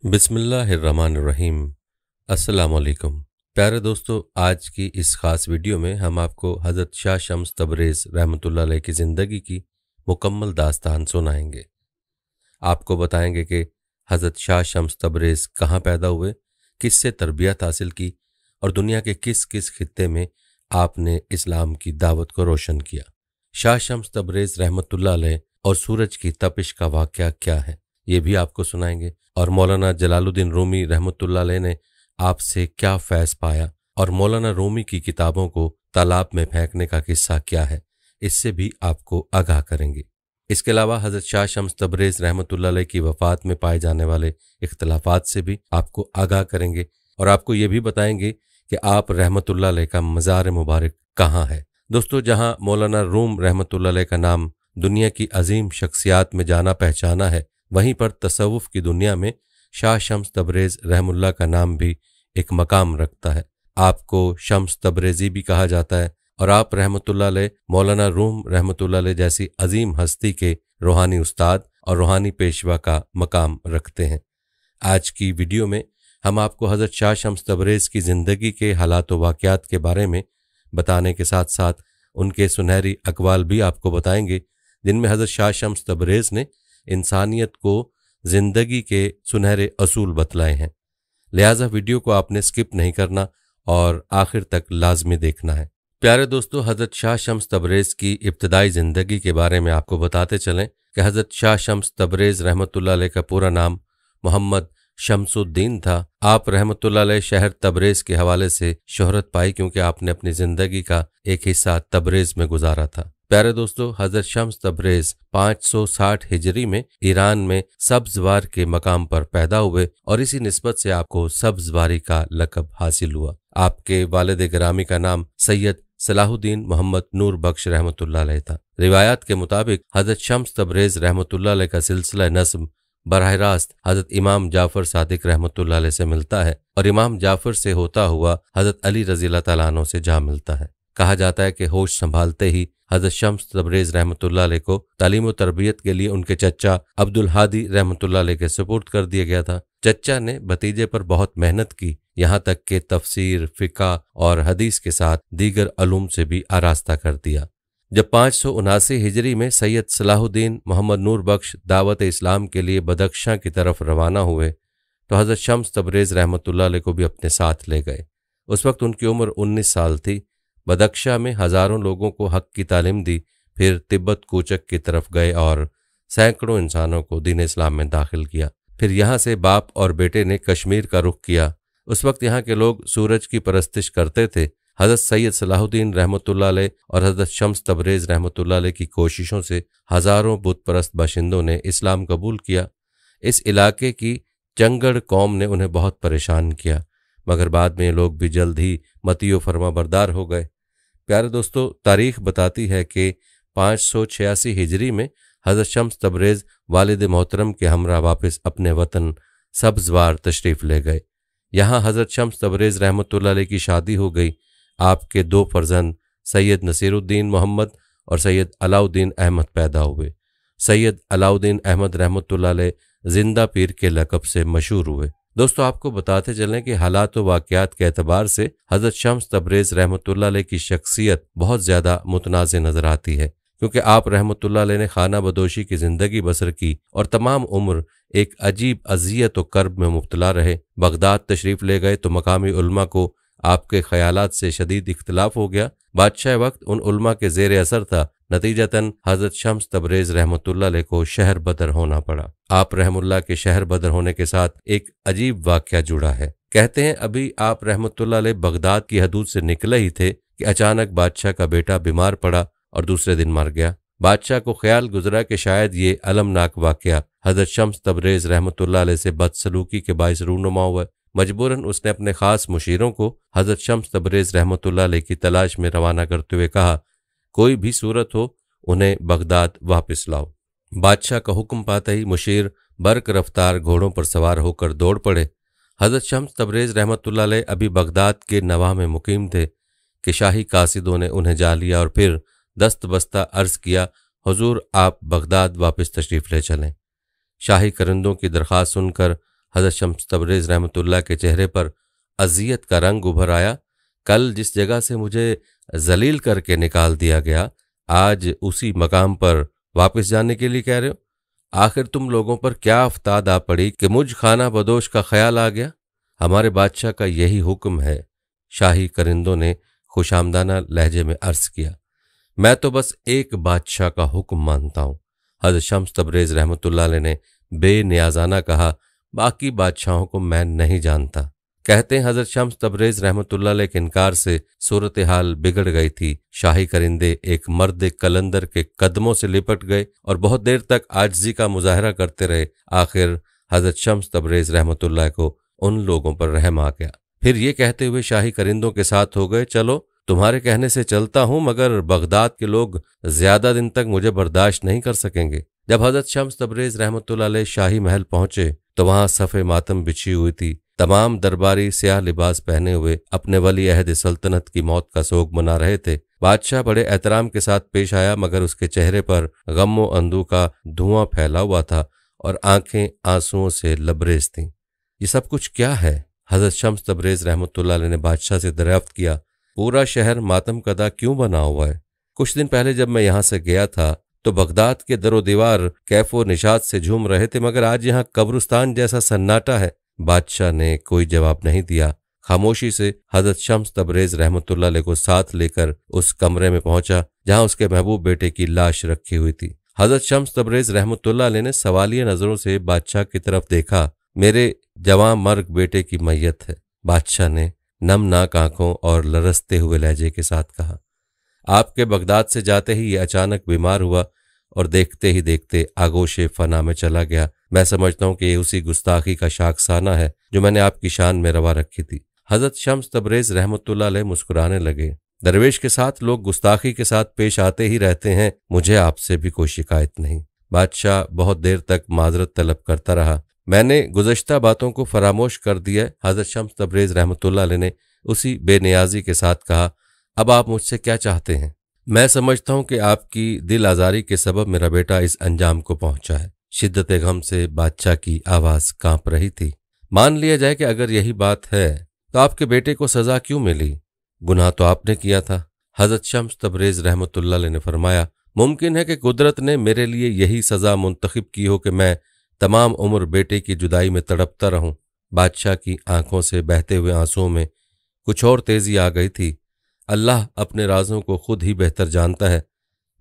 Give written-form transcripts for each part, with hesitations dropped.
बिस्मिल्लाहिर्रहमानिर्रहीम। अस्सलाम वालेकुम। प्यारे दोस्तों, आज की इस ख़ास वीडियो में हम आपको हज़रत शाह शम्स तबरेज़ रहमतुल्लाह अलैह की ज़िंदगी की मुकम्मल दास्तान सुनाएंगे। आपको बताएंगे कि हज़रत शाह शम्स तबरेज़ कहाँ पैदा हुए, किससे तरबियत हासिल की और दुनिया के किस किस खित्ते में आपने इस्लाम की दावत को रोशन किया। शाह शम्स तबरेज़ रहमतुल्लाह अलैह और सूरज की तपिश का वाक़या क्या है, ये भी आपको सुनाएंगे। और मौलाना जलालुद्दीन रूमी रहमतुल्लाह अलैह ने आपसे क्या फैज़ पाया और मौलाना रूमी की किताबों को तालाब में फेंकने का किस्सा क्या है, इससे भी आपको आगाह करेंगे। इसके अलावा हज़रत शाह शम्स तबरेज़ रहमतुल्लाह अलैह की वफ़ात में पाए जाने वाले इख्तिलाफ़ात से भी आपको आगाह करेंगे और आपको ये भी बताएंगे कि आप रहमतुल्लाह अलैह का मज़ार मुबारक कहाँ है। दोस्तों, जहाँ मौलाना रूम रहमतुल्लाह अलैह का नाम दुनिया की अजीम शख्सियात में जाना पहचाना है, वहीं पर तसव्वुफ़ की दुनिया में शाह शम्स तबरेज़ रहमुल्लाह का नाम भी एक मकाम रखता है। आपको शम्स तबरेज़ी भी कहा जाता है और आप रहमतुल्लाह अलैह मौलाना रूम रहमतुल्लाह अलैह जैसी अजीम हस्ती के रूहानी उस्ताद और रूहानी पेशवा का मकाम रखते हैं। आज की वीडियो में हम आपको हज़रत शाह शम्स तबरेज़ की ज़िंदगी के हालात व वाक़यात के बारे में बताने के साथ साथ उनके सुनहरी अक़वाल भी आपको बताएंगे, जिनमें हज़रत शाह शम्स तबरेज़ ने इंसानियत को ज़िंदगी के सुनहरे असूल बतलाए हैं। लिहाजा वीडियो को आपने स्किप नहीं करना और आखिर तक लाजमी देखना है। प्यारे दोस्तों, हज़रत शाह शम्स तबरेज़ की इब्तदाई ज़िंदगी के बारे में आपको बताते चलें कि हज़रत शाह शम्स तबरेज़ रहमतुल्लाह अलैह का पूरा नाम मोहम्मद शम्सुद्दीन था। आप रहमतुल्लाह अलैह शहर तबरेज़ के हवाले से शोहरत पाई क्योंकि आपने अपनी ज़िंदगी का एक हिस्सा तबरेज़ में गुजारा था। प्यारे दोस्तों, हज़रत शम्स तबरेज़ 560 हिजरी में ईरान में सब्ज़वार के मकाम पर पैदा हुए और इसी निस्बत से आपको सब्ज़वारी का लक़ब हासिल हुआ। आपके वालिद गिरामी का नाम सैयद सलाहुद्दीन मोहम्मद नूर बख्श रहमतुल्लाह अलैह था। रिवायात के मुताबिक हज़रत शम्स तबरेज़ रहमतुल्लाह अलैह का सिलसिला नस्ब बराह रास्त हज़रत इमाम जाफ़र सादिक रहमतुल्लाह अलैह से मिलता है और इमाम जाफ़र से होता हुआ हज़रत अली रज़ियल्लाहु तआला अन्हु से जा मिलता है। कहा जाता है कि होश संभालते ही हज़रत शम्स तबरेज़ रहमतुल्लाह अलैह को तालीम व तरबियत के लिए उनके चच्चा अब्दुल हादी रहमतुल्लाह अलैह के सुपुर्द कर दिया गया था। चच्चा ने भतीजे पर बहुत मेहनत की, यहाँ तक कि तफसीर, फ़िक़्ह और हदीस के साथ दीगर अलूम से भी आरास्ता कर दिया। जब 579 हिजरी में सैयद सलाहुद्दीन मोहम्मद नूर बख्श दावत इस्लाम के लिए बदख्शां की तरफ रवाना हुए तो हज़रत शम्स तबरेज़ रहमतुल्लाह अलैह को भी अपने साथ ले गए। उस वक्त उनकी उम्र 19 साल थी। बदख्शा में हज़ारों लोगों को हक़ की तालीम दी, फिर तिब्बत कूचक की तरफ गए और सैकड़ों इंसानों को दीन इस्लाम में दाखिल किया। फिर यहाँ से बाप और बेटे ने कश्मीर का रुख किया। उस वक्त यहाँ के लोग सूरज की परस्तिश करते थे। हज़रत सैयद सलाहुद्दीन रहमतुल्लाह अलैह और हज़रत शम्स तबरेज़ रहमतुल्लाह अलैह की कोशिशों से हज़ारों बुत परस्त बाशिंदों ने इस्लाम कबूल किया। इस इलाके की चंगड़ कौम ने उन्हें बहुत परेशान किया, मगर बाद में ये लोग भी जल्द ही मतीयो फरमाबरदार हो गए। प्यारे दोस्तों, तारीख बताती है कि 586 हिजरी में हज़रत शम्स तबरेज़ वालिद मोहतरम के हमरा वापस अपने वतन सब्ज़वार तशरीफ़ ले गए। यहाँ हज़रत शम्स तबरेज़ रहमतुल्लाह अलैह की शादी हो गई। आपके 2 फर्जंद सैयद नसीरुद्दीन मोहम्मद और सैयद अलाउद्दीन अहमद पैदा हुए। सैयद अलाउद्दीन अहमद रहमतुल्लाह अलैह जिंदा पीर के लक़ब से मशहूर हुए। दोस्तों, आपको बताते चलें कि हालात व वाक़यात के एतबार से हज़रत शम्स तबरेज़ रहमतुल्लाह अलैह की शख्सियत बहुत ज़्यादा मुतनाज़ नज़र आती है, क्योंकि आप रहमतुल्लाह अलैह ने खाना बदोशी की ज़िंदगी बसर की और तमाम उम्र एक अजीब अज़ियत व कर्ब में मुब्तला रहे। बगदाद तशरीफ़ ले गए तो मकामी उलमा को आपके ख़यालात से शदीद इख्तिलाफ हो गया। बादशाह वक्त उन उलमा के ज़ेर असर था। नतीजतन हज़रत शम्स तबरेज़ रहमतुल्लाह अलैह को शहर बदर होना पड़ा। आप रहमुल्लाह के शहर बदर होने के साथ एक अजीब वाक़या जुड़ा है। कहते हैं अभी आप रहमतुल्लाह अलैह बगदाद की हदूद से निकले ही थे कि अचानक बादशाह का बेटा बीमार पड़ा और दूसरे दिन मर गया। बादशाह को ख्याल गुजरा कि शायद ये अलमनाक वाक़या हज़रत शम्स तबरेज़ रहमतुल्लाह अलैह से बदसलूकी के बाइस रूनुमा हुआ। मजबूरन उसने अपने ख़ास मुशीरों को हज़रत शम्स तबरेज़ रहमतुल्लाह अलैह की तलाश में रवाना करते हुए कहा, कोई भी सूरत हो उन्हें बगदाद वापस लाओ। बादशाह का हुक्म पाते ही मुशीर बर्क रफ्तार घोड़ों पर सवार होकर दौड़ पड़े। हज़रत शम्स तबरेज़ रहमतुल्लाह अलैह अभी बगदाद के नवाह में मुकीम थे कि शाही कासिदों ने उन्हें जा लिया और फिर दस्त बस्ता अर्ज़ किया, हुजूर आप बगदाद वापस तशरीफ़ ले चलें। शाही करंदों की दरख्वास्त सुनकर हज़रत शम्स तबरेज़ रहमतुल्लाह के चेहरे पर अज़ियत का रंग उभर आया। कल जिस जगह से मुझे जलील करके निकाल दिया गया, आज उसी मकाम पर वापस जाने के लिए कह रहे हो? आखिर तुम लोगों पर क्या आफताद आ पड़ी कि मुझ खाना बदोश का ख्याल आ गया? हमारे बादशाह का यही हुक्म है, शाही करिंदों ने खुशामदाना लहजे में अर्ज किया। मैं तो बस एक बादशाह का हुक्म मानता हूँ। हज़रत शम्स तबरेज़ रहमतुल्लाह अलैह ने बेनियाजाना कहा, बाकी बादशाहों को मैं नहीं जानता। कहते हैं हज़रत शम्स तबरेज़ रहमतुल्लाह अलैह के इनकार से सूरत हाल बिगड़ गई थी। शाही करिंदे एक मर्द कलंदर के कदमों से लिपट गए और बहुत देर तक आजिज़ी का मुजाहरा करते रहे। आखिर हज़रत शम्स तबरेज़ रहमतुल्लाह को उन लोगों पर रहम आ गया। फिर ये कहते हुए शाही करिंदों के साथ हो गए, चलो तुम्हारे कहने से चलता हूं, मगर बगदाद के लोग ज्यादा दिन तक मुझे बर्दाश्त नहीं कर सकेंगे। जब हज़रत शम्स तबरेज़ रहमतुल्लाह अलैह शाही महल पहुंचे तो वहां सफ़े मातम बिछी हुई थी। तमाम दरबारी स्याह लिबास पहने हुए अपने वली अहद सल्तनत की मौत का सोग मना रहे थे। बादशाह बड़े एहतराम के साथ पेश आया, मगर उसके चेहरे पर गम व अंदू का धुआं फैला हुआ था और आंखें आंसुओं से लबरेज थीं। ये सब कुछ क्या है? हज़रत शम्स तबरेज़ रहमतुल्लाह अलैह ने बादशाह से दरियाफ्त किया। पूरा शहर मातम कदा क्यों बना हुआ है? कुछ दिन पहले जब मैं यहाँ से गया था तो बगदाद के दरो दीवार कैफो निशात से झूम रहे थे, मगर आज यहाँ कब्रिस्तान जैसा सन्नाटा है। बादशाह ने कोई जवाब नहीं दिया। खामोशी से हज़रत शम्स तबरेज़ रहमतुल्लाह अलैह को साथ लेकर उस कमरे में पहुंचा जहां उसके महबूब बेटे की लाश रखी हुई थी। हज़रत शम्स तबरेज़ रहमतुल्लाह अलैह ने सवालिया नजरों से बादशाह की तरफ देखा। मेरे जवां मर्ग बेटे की मैयत है, बादशाह ने नमनाक आंखों और लरसते हुए लहजे के साथ कहा। आपके बगदाद से जाते ही ये अचानक बीमार हुआ और देखते ही देखते आगोशे फना में चला गया। मैं समझता हूँ कि ये उसी गुस्ताखी का शाखसाना है जो मैंने आपकी शान में रवा रखी थी। हज़रत शम्स तबरेज़ रहमतुल्लाह अलैह मुस्कुराने लगे। दरवेश के साथ लोग गुस्ताखी के साथ पेश आते ही रहते हैं, मुझे आपसे भी कोई शिकायत नहीं। बादशाह बहुत देर तक माजरत तलब करता रहा। मैंने गुज़श्ता बातों को फरामोश कर दिया। हज़रत शम्स तबरेज़ रहमतुल्लाह अलैह ने उसी बेनियाजी के साथ कहा, अब आप मुझसे क्या चाहते हैं? मैं समझता हूं कि आपकी दिल आज़ारी के सबब मेरा बेटा इस अंजाम को पहुंचा है। शिद्दत गम से बादशाह की आवाज कांप रही थी। मान लिया जाए कि अगर यही बात है तो आपके बेटे को सजा क्यों मिली? गुनाह तो आपने किया था। हज़रत शम्स तबरेज़ रहमतुल्लाह अलैह ने फरमाया, मुमकिन है कि कुदरत ने मेरे लिए यही सजा मुंतखब की हो कि मैं तमाम उम्र बेटे की जुदाई में तड़पता रहूं। बादशाह की आंखों से बहते हुए आंसुओं में कुछ और तेजी आ गई थी। अल्लाह अपने राजों को खुद ही बेहतर जानता है,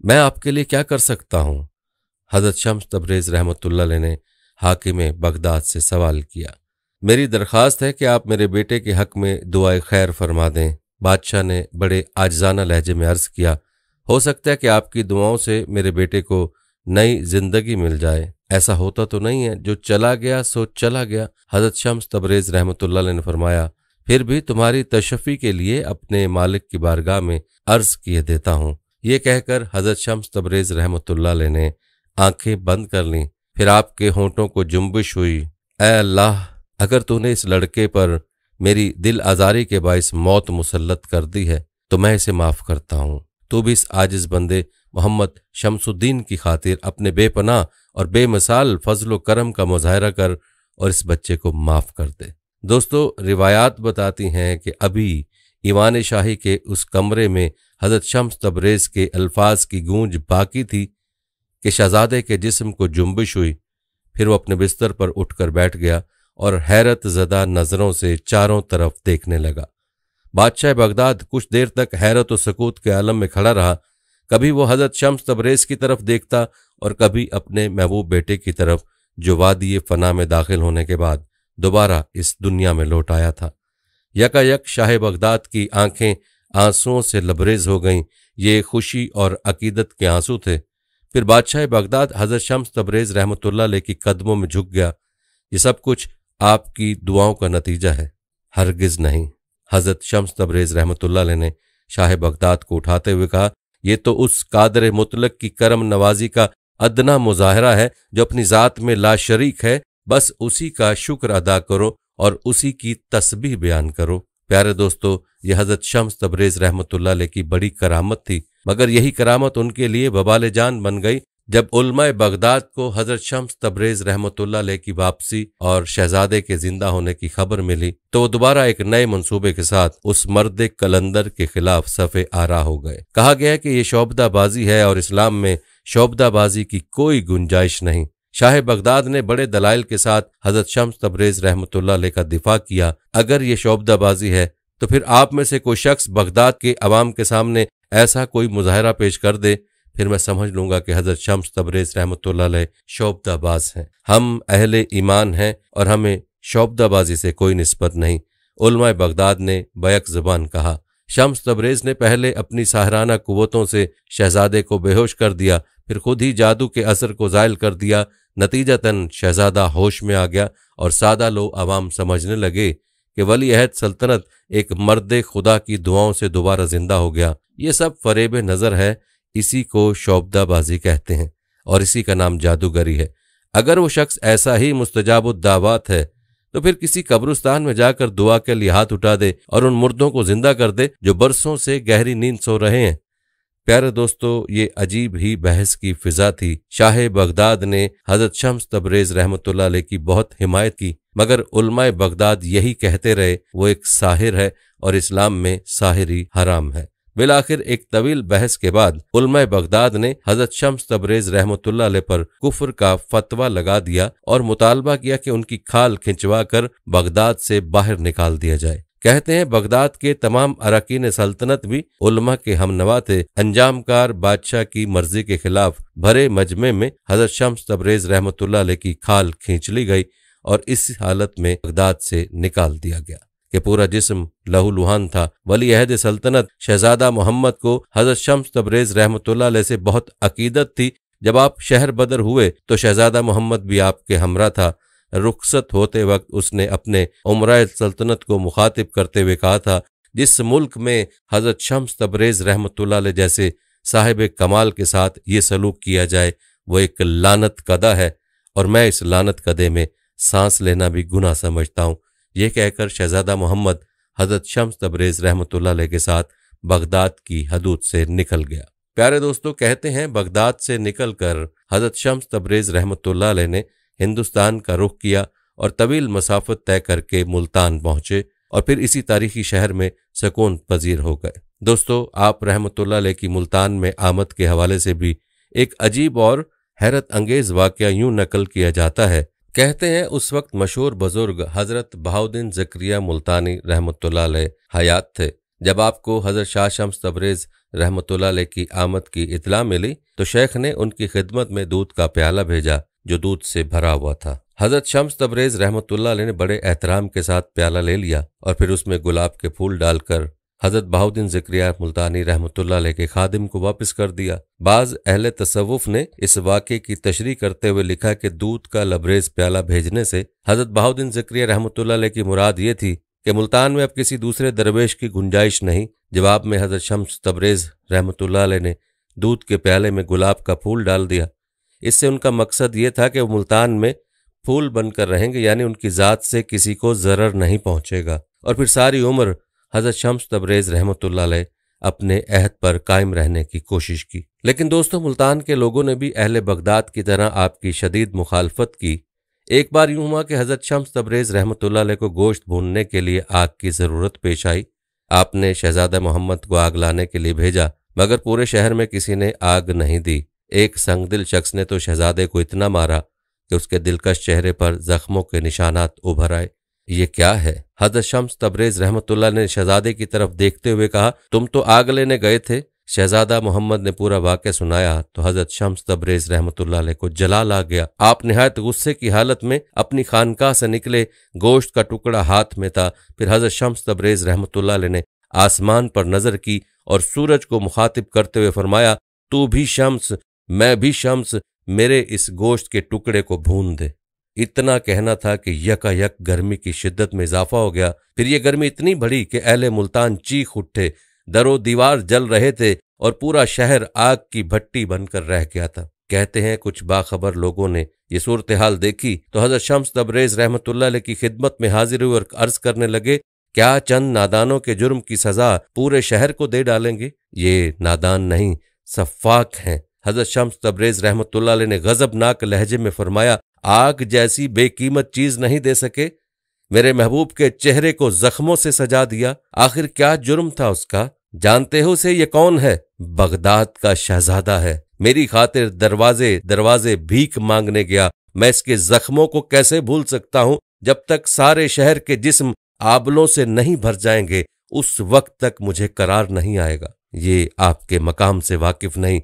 मैं आपके लिए क्या कर सकता हूं? हज़रत शम्स तबरेज़ रहमतुल्लाह अलैह ने हाकिम बगदाद से सवाल किया। मेरी दरख्वास्त है कि आप मेरे बेटे के हक में दुआए खैर फरमा दें। बादशाह ने बड़े आजिज़ाना लहजे में अर्ज किया, हो सकता है कि आपकी दुआओं से मेरे बेटे को नई जिंदगी मिल जाए। ऐसा होता तो नहीं है, जो चला गया सो चला गया। हज़रत शम्स तबरेज़ रहमतुल्लाह अलैह ने फरमाया, फिर भी तुम्हारी तशफ़ी के लिए अपने मालिक की बारगाह में अर्ज किए देता हूँ। ये कहकर हज़रत शम्स तबरेज़ रहमतुल्लाह अलैह ने आंखें बंद कर लीं। फिर आपके होंठों को जुम्बिश हुई, ऐ अल्लाह, अगर तूने इस लड़के पर मेरी दिल आज़ारी के बाइस मौत मुसल्लत कर दी है तो मैं इसे माफ़ करता हूँ। तू भी इस आजिज़ बंदे मोहम्मद शम्सुद्दीन की खातिर अपने बेपनाह और बेमिसाल फजलो करम का मुजाहरा कर और इस बच्चे को माफ़ कर दे। दोस्तों, रिवायात बताती हैं कि अभी ईवान शाही के उस कमरे में हज़रत शम्स तबरेज़ के अल्फाज की गूंज बाकी थी कि शहजादे के जिस्म को जुम्बिश हुई। फिर वो अपने बिस्तर पर उठकर बैठ गया और हैरत ज़दा नज़रों से चारों तरफ देखने लगा। बादशाह बगदाद कुछ देर तक हैरत और सकूत के आलम में खड़ा रहा। कभी वो हज़रत शम्स तबरेज़ की तरफ देखता और कभी अपने महबूब बेटे की तरफ, जो वादी फना में दाखिल होने के बाद दोबारा इस दुनिया में लौट आया था। यकायक शाह बगदाद की आंखें आंसुओं से लबरेज हो गईं। ये खुशी और अकीदत के आंसू थे। फिर बादशाह बगदाद हज़रत शम्स तबरेज़ रहमतुल्लाह अलैह की कदमों में झुक गया। ये सब कुछ आपकी दुआओं का नतीजा है, हरगिज़ नहीं। हज़रत शम्स तबरेज़ रहमतुल्लाह अलैह ने शाह बगदाद को उठाते हुए कहा, ये तो उस कादर मुतलक की करम नवाजी का अदना मुजाहरा है जो अपनी ज़ात में लाशरीक है। बस उसी का शुक्र अदा करो और उसी की तस्बीह बयान करो। प्यारे दोस्तों, यह हज़रत शम्स तबरेज़ रहमतुल्लाह अलैह की बड़ी करामत थी, मगर यही करामत उनके लिए वबाल जान बन गई। जब उलमाए बगदाद को हजरत शम्स तबरेज रहमतुल्लाह अलैह की वापसी और शहजादे के जिंदा होने की खबर मिली तो वो दोबारा एक नए मंसूबे के साथ उस मर्द कलंदर के खिलाफ सफ़े आरा हो गए। कहा गया है कि ये शोबदाबाजी है और इस्लाम में शोबदाबाजी की कोई गुंजाइश नहीं। शाह बगदाद ने बड़े दलाइल के साथ हजरत शम्स तबरेज रहमतुल्लाह अलैह का दिफा किया। अगर ये शोबदाबाजी है तो फिर आप में से कोई शख्स बगदाद के अवाम के सामने ऐसा कोई मुजाहरा पेश कर दे, फिर मैं समझ लूंगा कि हजरत शम्स तबरेज रहमतुल्लाह अलैह शोबदाबाज हैं। हम अहले ईमान हैं और हमें शोबदाबाजी से कोई निस्बत नहीं। उलमाए बगदाद ने बैक ज़बान कहा, शम्स तबरेज ने पहले अपनी साहराना कुव्वतों से शहजादे को बेहोश कर दिया, फिर खुद ही जादू के असर को ज़ायल कर दिया। नतीजतन शहजादा होश में आ गया और सादा लो अवाम समझने लगे कि वली अहद सल्तनत एक मर्द खुदा की दुआओं से दोबारा जिंदा हो गया। ये सब फरेब नज़र है, इसी को शोबदाबाजी कहते हैं और इसी का नाम जादूगरी है। अगर वो शख्स ऐसा ही मुस्तजाबुद्दावात है तो फिर किसी कब्रिस्तान में जाकर दुआ के लिए हाथ उठा दे और उन मुर्दों को जिंदा कर दे जो बरसों से गहरी नींद सो रहे हैं। प्यारे दोस्तों, ये अजीब ही बहस की फिजा थी। शाह बगदाद ने हजरत शम्स तबरेज रहमतुल्लाह अलैह की बहुत हिमायत की, मगर उलमाए बगदाद यही कहते रहे वो एक साहिर है और इस्लाम में साहिरी हराम है। बिलाखिर एक तवील बहस के बाद उलमाए बगदाद ने हजरत शम्स तबरेज रहमतुल्लाह अलैह पर कुफ्र का फतवा लगा दिया और मुतालबा किया कि उनकी खाल खिंचवा कर बगदाद से बाहर निकाल दिया जाए। कहते हैं बगदाद के तमाम अरकान सल्तनत भी उलमा के हमनवा थे। अंजामकार बादशाह की मर्जी के खिलाफ भरे मजमे में हजरत शम्स तबरेज रहमतुल्लाह अलैह की खाल खींच ली गई और इस हालत में बगदाद से निकाल दिया गया कि पूरा जिस्म लहूलुहान था। वली अहद सल्तनत शहजादा मोहम्मद को हजरत शम्स तबरेज रहमतुल्लाह अलैह से बहुत अकीदत थी। जब आप शहर बदर हुए तो शहजादा मोहम्मद भी आपके हमरा था। रुखसत होते वक्त उसने अपने उमराए सल्तनत को मुखातिब करते हुए कहा था, जिस मुल्क में हजरत शम्स तबरेज रहमतुल्लाह अलैह जैसे साहिब कमाल के साथ ये सलूक किया जाए वो एक लानत कदा है और मैं इस लानत कदे में सांस लेना भी गुनाह समझता हूँ। ये कहकर शहजादा मोहम्मद हजरत शम्स तबरेज रहमतुल्लाह अलैह के साथ बगदाद की हदूद से निकल गया। प्यारे दोस्तों, कहते हैं बगदाद से निकलकर हजरत शम्स तबरेज रहमतुल्लाह अलैह ने हिंदुस्तान का रुख किया और तवील मसाफत तय करके मुल्तान पहुंचे और फिर इसी तारीखी शहर में सकून पजीर हो गए। दोस्तों, आप रहमतुल्लाह अलैह की मुल्तान में आमद के हवाले से भी एक अजीब और हैरत अंगेज वाक़या यूं नकल किया जाता है। कहते हैं उस वक्त मशहूर बुजुर्ग हजरत बहाउद्दीन ज़करिया मुल्तानी रहमतुल्लाह अलैह हयात थे। जब आपको हजरत शाह शम्स तबरेज रहमतुल्लाह अलैह की आमद की इत्ला मिली तो शेख ने उनकी खिदमत में दूध का प्याला भेजा जो दूध से भरा हुआ था। हजरत शम्स तबरेज रहमतुल्लाह अलैह ने बड़े एहतराम के साथ प्याला ले लिया और फिर उसमें गुलाब के फूल डालकर हजरत बहाउद्दीन ज़करिया मुल्तानी रहमतुल्लाह अलैह के खादिम को वापस कर दिया। बाज अहले तसव्वुफ ने इस वाक़े की तशरीह करते हुए लिखा कि दूध का लबरेज प्याला भेजने से हजरत बहाउद्दीन ज़करिया रहमतुल्लाह अलैह की मुराद ये थी कि मुल्तान में अब किसी दूसरे दरवेश की गुंजाइश नहीं। जवाब में हजरत शम्स तबरेज रहमतुल्लाह अलैह ने दूध के प्याले में गुलाब का फूल डाल दिया। इससे उनका मकसद ये था कि वो मुल्तान में फूल बनकर रहेंगे, यानी उनकी ज़ात से किसी को ज़रर नहीं पहुँचेगा। और फिर सारी उम्र हजरत शम्स तबरेज रहमतुल्लाह अलैह अपने अहद पर कायम रहने की कोशिश की। लेकिन दोस्तों, मुल्तान के लोगों ने भी अहले बगदाद की तरह आपकी शदीद मुखालफत की। एक बार यूं हुआ कि हजरत शम्स तबरेज रहमतुल्लाह अलैह को गोश्त भूनने के लिए आग की ज़रूरत पेश आई। आपने शहजादा मोहम्मद को आग लाने के लिए भेजा, मगर पूरे शहर में किसी ने आग नहीं दी। एक संगदिल शख्स ने तो शहजादे को इतना मारा कि उसके दिलकश चेहरे पर जख्मों के निशानात उभर आए। ये क्या है? हजरत शम्स तबरेज रहमतुल्लाह ने शहजादे की तरफ देखते हुए कहा, तुम तो आग लेने गए थे। शहजादा मोहम्मद ने पूरा वाक़या सुनाया तो हजरत शम्स तबरेज रहमतुल्लाह अलैह को जलाल आ गया। आप निहायत गुस्से की हालत में अपनी खानकाह से निकले, गोश्त का टुकड़ा हाथ में था। फिर हजरत शम्स तबरेज रहमतुल्लाह अलैह ने आसमान पर नजर की और सूरज को मुखातिब करते हुए फरमाया, तू भी शम्स, मैं भी शम्स, मेरे इस गोश्त के टुकड़े को भून दे। इतना कहना था कि यकायक गर्मी की शिद्दत में इजाफा हो गया। फिर ये गर्मी इतनी बढ़ी कि अहले मुल्तान चीख उठे, दरो दीवार जल रहे थे और पूरा शहर आग की भट्टी बनकर रह गया था। कहते हैं कुछ बाखबर लोगों ने ये सूरत हाल देखी तो हजरत शम्स तबरेज रहमतुल्लाह अलैह की खिदमत में हाजिर हुए और अर्ज करने लगे, क्या चंद नादानों के जुर्म की सजा पूरे शहर को दे डालेंगे? ये नादान नहीं, सफ़ाक हैं। हजरत शम्स तबरेज रहमतुल्लाह अलैह ने गजबनाक लहजे में फरमाया, आग जैसी बेकीमत चीज नहीं दे सके? मेरे महबूब के चेहरे को जख्मों से सजा दिया। आखिर क्या जुर्म था उसका? जानते हो उसे ये कौन है? बगदाद का शहजादा है। मेरी खातिर दरवाजे दरवाजे भीख मांगने गया। मैं इसके जख्मों को कैसे भूल सकता हूं? जब तक सारे शहर के जिस्म आबलों से नहीं भर जाएंगे उस वक्त तक मुझे करार नहीं आएगा। ये आपके मकाम से वाकिफ नहीं,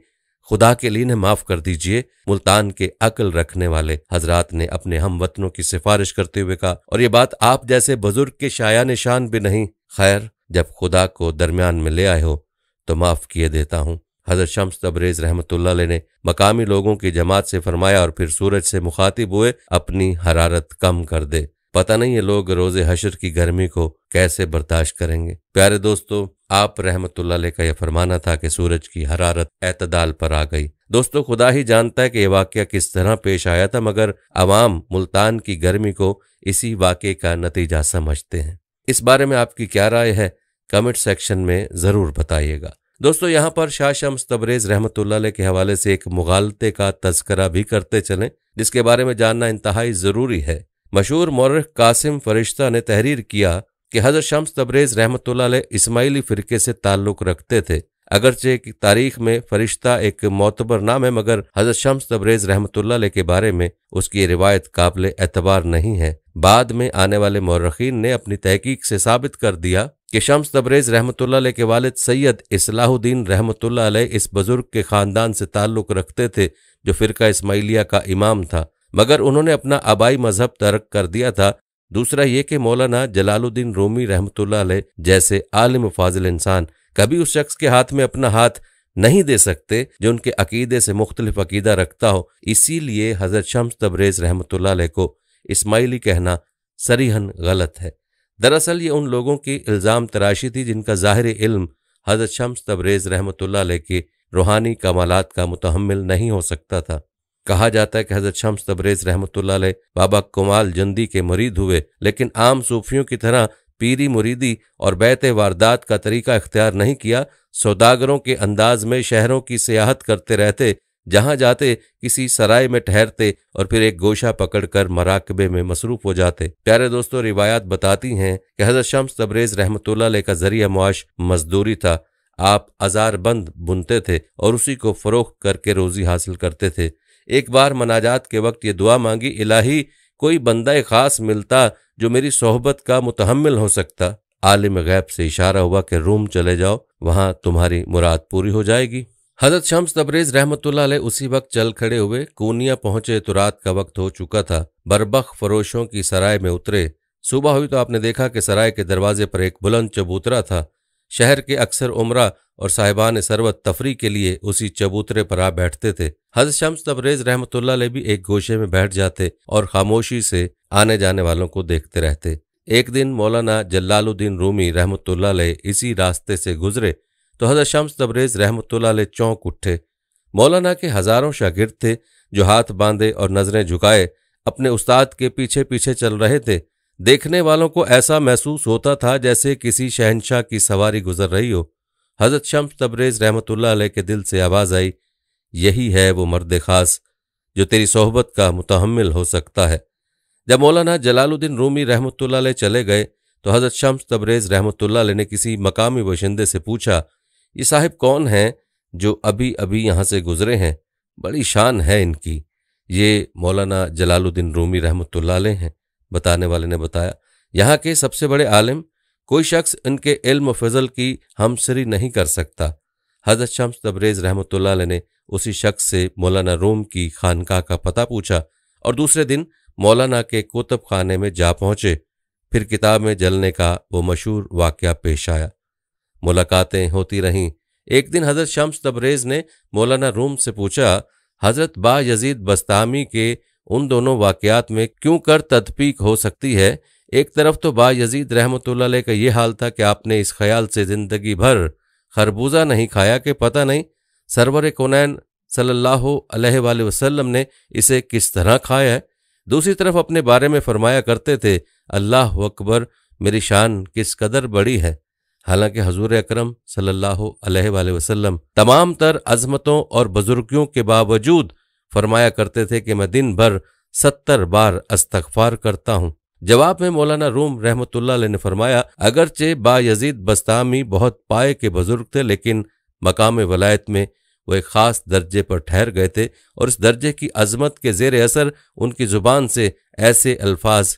खुदा के लिए इन्हें माफ कर दीजिए। मुल्तान के अक्ल रखने वाले हजरात ने अपने हमवतनों की सिफारिश करते हुए कहा, और ये बात आप जैसे बुजुर्ग के शाया निशान भी नहीं। खैर, जब खुदा को दरमियान में ले आए हो तो माफ किए देता हूं। हजरत शम्स तबरेज रहमतुल्लाह अलैह ने मकामी लोगों की जमात से फरमाया और फिर सूरज से मुखातिब हुए, अपनी हरारत कम कर दे। पता नहीं ये लोग रोजे हशर की गर्मी को कैसे बर्दाश्त करेंगे। प्यारे दोस्तों, आप रहमतुल्लाह अलैह का यह फरमाना था कि सूरज की हरारत एतदाल पर आ गई। दोस्तों, खुदा ही जानता है कि यह वाकया किस तरह पेश आया था, मगर अवाम मुल्तान की गर्मी को इसी वाकये का नतीजा समझते हैं। इस बारे में आपकी क्या राय है? कमेंट सेक्शन में जरूर बताइएगा। दोस्तों, यहाँ पर शाह शम्स तबरेज रहमतुल्लाह अलैह के हवाले से एक मुगालते का तज़किरा भी करते चलें, जिसके बारे में जानना इंतहाई जरूरी है। मशहूर मौरख कासिम फरिश्ता ने तहरीर किया कि हजरत शम्स तबरेज रहमतुल्लाह अलैह इस्माइली फिरके से ताल्लुक रखते थे। अगरचे की तारीख में फरिश्ता एक मोतबर नाम है, मगर हजरत शम्स तबरेज रहमतुल्लाह अलैह के बारे में उसकी रिवायत काबिल एतबार नहीं है। बाद में आने वाले मौरखीन ने अपनी तहकीक से साबित कर दिया कि शम्स तबरेज रहमतुल्लाह अलैह के वालिद सैयद इस्लाहुद्दीन रहमतुल्लाह अलैह इस बुजुर्ग के खानदान से ताल्लुक रखते थे जो फिरका इस्माइलिया का इमाम था, मगर उन्होंने अपना आबाई मजहब तर्क कर दिया था। दूसरा ये कि मौलाना जलालुद्दीन रूमी रहमतुल्लाह अलैह जैसे आलिम फाजिल इंसान कभी उस शख्स के हाथ में अपना हाथ नहीं दे सकते जो उनके अकीदे से मुख्तलिफ अकीदा रखता हो। इसीलिए हजरत शम्स तबरेज रहमतुल्लाह अलैह को इस्माइली कहना सरीहन गलत है। दरअसल ये उन लोगों की इल्ज़ाम तराशी थी जिनका ज़ाहिर इल्म हजरत शम्स तबरेज रहमतुल्लाह अलैह के रूहानी कमालात का मुतहम्मिल नहीं हो सकता था। कहा जाता है कि हजरत शम्स तबरेज रहमतुल्लाह अलैह बाबा कमाल जंदी के मुरीद हुए, लेकिन आम सूफियों की तरह पीरी मुरीदी और बैत वारदात का तरीका इख्तियार नहीं किया। सौदागरों के अंदाज में शहरों की सियाहत करते रहते, जहां जाते किसी सराय में ठहरते और फिर एक गोशा पकड़कर मराकबे में मसरूफ हो जाते। प्यारे दोस्तों, रिवायात बताती हैं कि हजरत शम्स तबरेज रहमतुल्लाह अलैह का जरिया मुआश मजदूरी था। आप अजारबंद बुनते थे और उसी को फरोख्त करके रोजी हासिल करते थे। एक बार मनाजात के वक्त ये दुआ मांगी, इलाही कोई बंदा खास मिलता जो मेरी सोहबत का मुतहम्मिल हो सकता। आलिम गैब से इशारा हुआ कि रूम चले जाओ, वहां तुम्हारी मुराद पूरी हो जाएगी। हजरत शम्स तबरेज रहमतुल्लाह अलैह उसी वक्त चल खड़े हुए। कूनिया पहुंचे तो रात का वक्त हो चुका था। बरबख फरोशों की सराय में उतरे। सुबह हुई तो आपने देखा कि सराय के दरवाजे पर एक बुलंद चबूतरा था। शहर के अक्सर उमरा और साहिबान सरवत तफरी के लिए उसी चबूतरे पर आ बैठते थे। हजरत शम्स तबरेज रहमतुल्लाह अलैह भी एक गोशे में बैठ जाते और खामोशी से आने जाने वालों को देखते रहते। एक दिन मौलाना जलालुद्दीन रूमी रहमतुल्लाह अलैह इसी रास्ते से गुजरे तो हजरत शम्स तबरेज रहमतुल्लाह अलैह चौंक उठे। मौलाना के हजारों शागिर्द थे जो हाथ बांधे और नजरें झुकाए अपने उस्ताद के पीछे पीछे चल रहे थे। देखने वालों को ऐसा महसूस होता था जैसे किसी शहंशाह की सवारी गुजर रही हो। हजरत शम्स तबरेज रहमतुल्लाह अलैह के दिल से आवाज आई, यही है वो मर्द खास जो तेरी सोहबत का मुतहम्मिल हो सकता है। जब मौलाना जलालुद्दीन रूमी रहमतुल्लाह अलैह चले गए तो हजरत शम्स तबरेज रहमतुल्लाह अलैह ने किसी मकामी बाशिंदे से पूछा, ये साहिब कौन हैं जो अभी अभी यहाँ से गुजरे हैं? बड़ी शान है इनकी। ये मौलाना जलालुद्दीन रूमी रहमतुल्लाह अलैह हैं। बताने वाले ने बताया, यहाँ के सबसे बड़े आलिम, कोई शख्स इनके इल्म फजल की हमसरी नहीं कर सकता। हजरत शम्स तबरेज रहमतुल्लाह अलैह ने उसी शख्स से मौलाना रूम की खानका का पता पूछा और दूसरे दिन मौलाना के कुतुब खाने में जा पहुंचे। फिर किताब में जलने का वो मशहूर वाकया पेश आया। मुलाकातें होती रहीं। एक दिन हजरत शम्स तबरेज ने मौलाना रूम से पूछा, हजरत बा यजीद बस्तामी के उन दोनों वाकयात में क्यों कर तदपीक हो सकती है? एक तरफ तो बा यजीद रहमतुल्लाह अलैह का ये हाल था कि आपने इस ख्याल से जिंदगी भर खरबूजा नहीं खाया कि पता नहीं सरवर कौनैन सल्लल्लाहु अलैहि वसल्लम ने इसे किस तरह खाया है। दूसरी तरफ अपने बारे में फरमाया करते थे, अल्लाह अकबर, मेरी शान किस कदर बड़ी है। हालांकि हजूर अकरम सल्लल्लाहु अलैहि वसल्लम तमाम तर अजमतों और बुजुर्गियों के बावजूद फरमाया करते थे कि मैं दिन भर 70 बार अस्तगफार करता हूँ। जवाब में मौलाना रूम रहमतुल्लाह अलैह ने फरमाया, अगरचे बायजीद बस्तामी बहुत पाए के बुजुर्ग थे, लेकिन मकाम वलायत में वो एक खास दर्जे पर ठहर गए थे और इस दर्जे की अजमत के जेर असर उनकी जुबान से ऐसे अल्फाज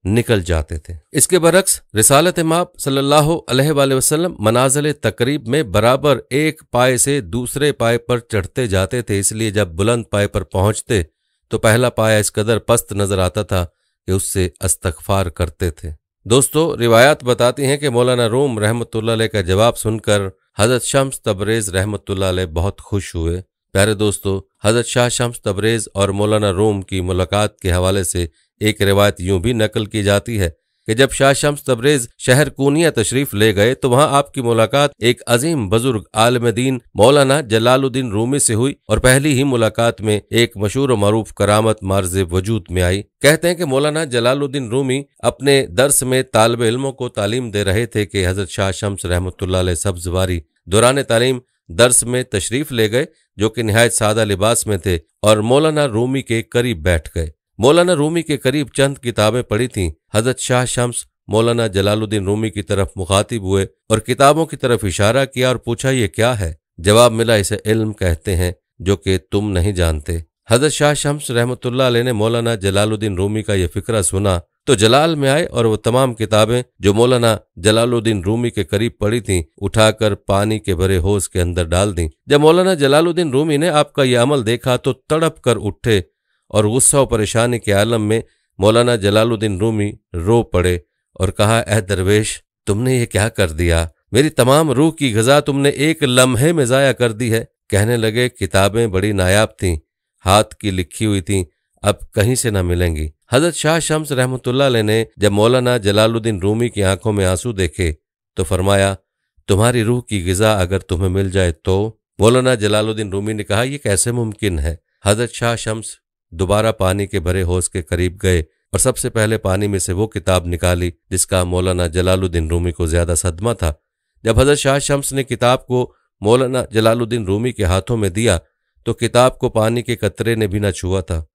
निकल जाते थे। इसके बरक्स रिसालत माप सल्लल्लाहु अलैहि वसल्लम मनाजिल तकरीब में बराबर एक पाए से दूसरे पाए पर चढ़ते जाते थे, इसलिए जब बुलंद पाए पर पहुंचते तो पहला पाया इस कदर पस्त नजर आता था कि उससे अस्तगफार करते थे। दोस्तों, रिवायात बताती हैं कि मौलाना रूम रहमतुल्लाह अलैह का जवाब सुनकर हजरत शम्स तबरेज रहमतुल्लाह अलैह बहुत खुश हुए। प्यारे दोस्तों, हजरत शाह शम्स तबरेज और मौलाना रूम की मुलाकात के हवाले से एक रिवायत यूं भी नकल की जाती है कि जब शाह शम्स तबरेज शहर कूनिया तशरीफ ले गए तो वहां आपकी मुलाकात एक अजीम बुजुर्ग आलिम दीन मौलाना जलालुद्दीन रूमी से हुई और पहली ही मुलाकात में एक मशहूर मरूफ करामत मार्ज वजूद में आई। कहते हैं कि मौलाना जलालुद्दीन रूमी अपने दर्स में तालिब इल्मों को तालीम दे रहे थे कि हजरत शाह शम्स रहमतुल्लाह अलैह सब्जवारी दौरान तालीम दर्स में तशरीफ ले गए, जो कि निहायत सादा लिबास में थे, और मौलाना रूमी के करीब बैठ गए। मौलाना रूमी के करीब चंद किताबें पढ़ी थीं। हजरत शाह शम्स मौलाना जलालुद्दीन रूमी की तरफ मुखातिब हुए और किताबों की तरफ इशारा किया और पूछा, ये क्या है? जवाब मिला, इसे इल्म कहते हैं जो कि तुम नहीं जानते। हजरत शाह शम्स रहमतुल्लाह अलैह ने मौलाना जलालुद्दीन रूमी का यह फिक्रा सुना तो जलाल में आए और वो तमाम किताबें जो मौलाना जलालुद्दीन रूमी के करीब पड़ी थीं उठाकर पानी के भरे होज के अंदर डाल दी। जब मौलाना जलालुद्दीन रूमी ने आपका यह अमल देखा तो तड़प कर उठे और गुस्सा और परेशानी के आलम में मौलाना जलालुद्दीन रूमी रो पड़े और कहा, ऐ दरवेश, तुमने ये क्या कर दिया? मेरी तमाम रूह की ग़िज़ा तुमने एक लम्हे में ज़ाया कर दी है। कहने लगे, किताबें बड़ी नायाब थीं, हाथ की लिखी हुई थीं, अब कहीं से न मिलेंगी। हजरत शाह शम्स रहमतुल्लाह अलैह ने जब मौलाना जलालुद्दीन रूमी की आंखों में आंसू देखे तो फरमाया, तुम्हारी रूह की ग़िज़ा अगर तुम्हें मिल जाए तो? मौलाना जलालुद्दीन रूमी ने कहा, यह कैसे मुमकिन है? हजरत शाह शम्स दोबारा पानी के भरे होज के करीब गए और सबसे पहले पानी में से वो किताब निकाली जिसका मौलाना जलालुद्दीन रूमी को ज्यादा सदमा था। जब हजरत शाह शम्स ने किताब को मौलाना जलालुद्दीन रूमी के हाथों में दिया तो किताब को पानी के कतरे ने भी न छुआ था।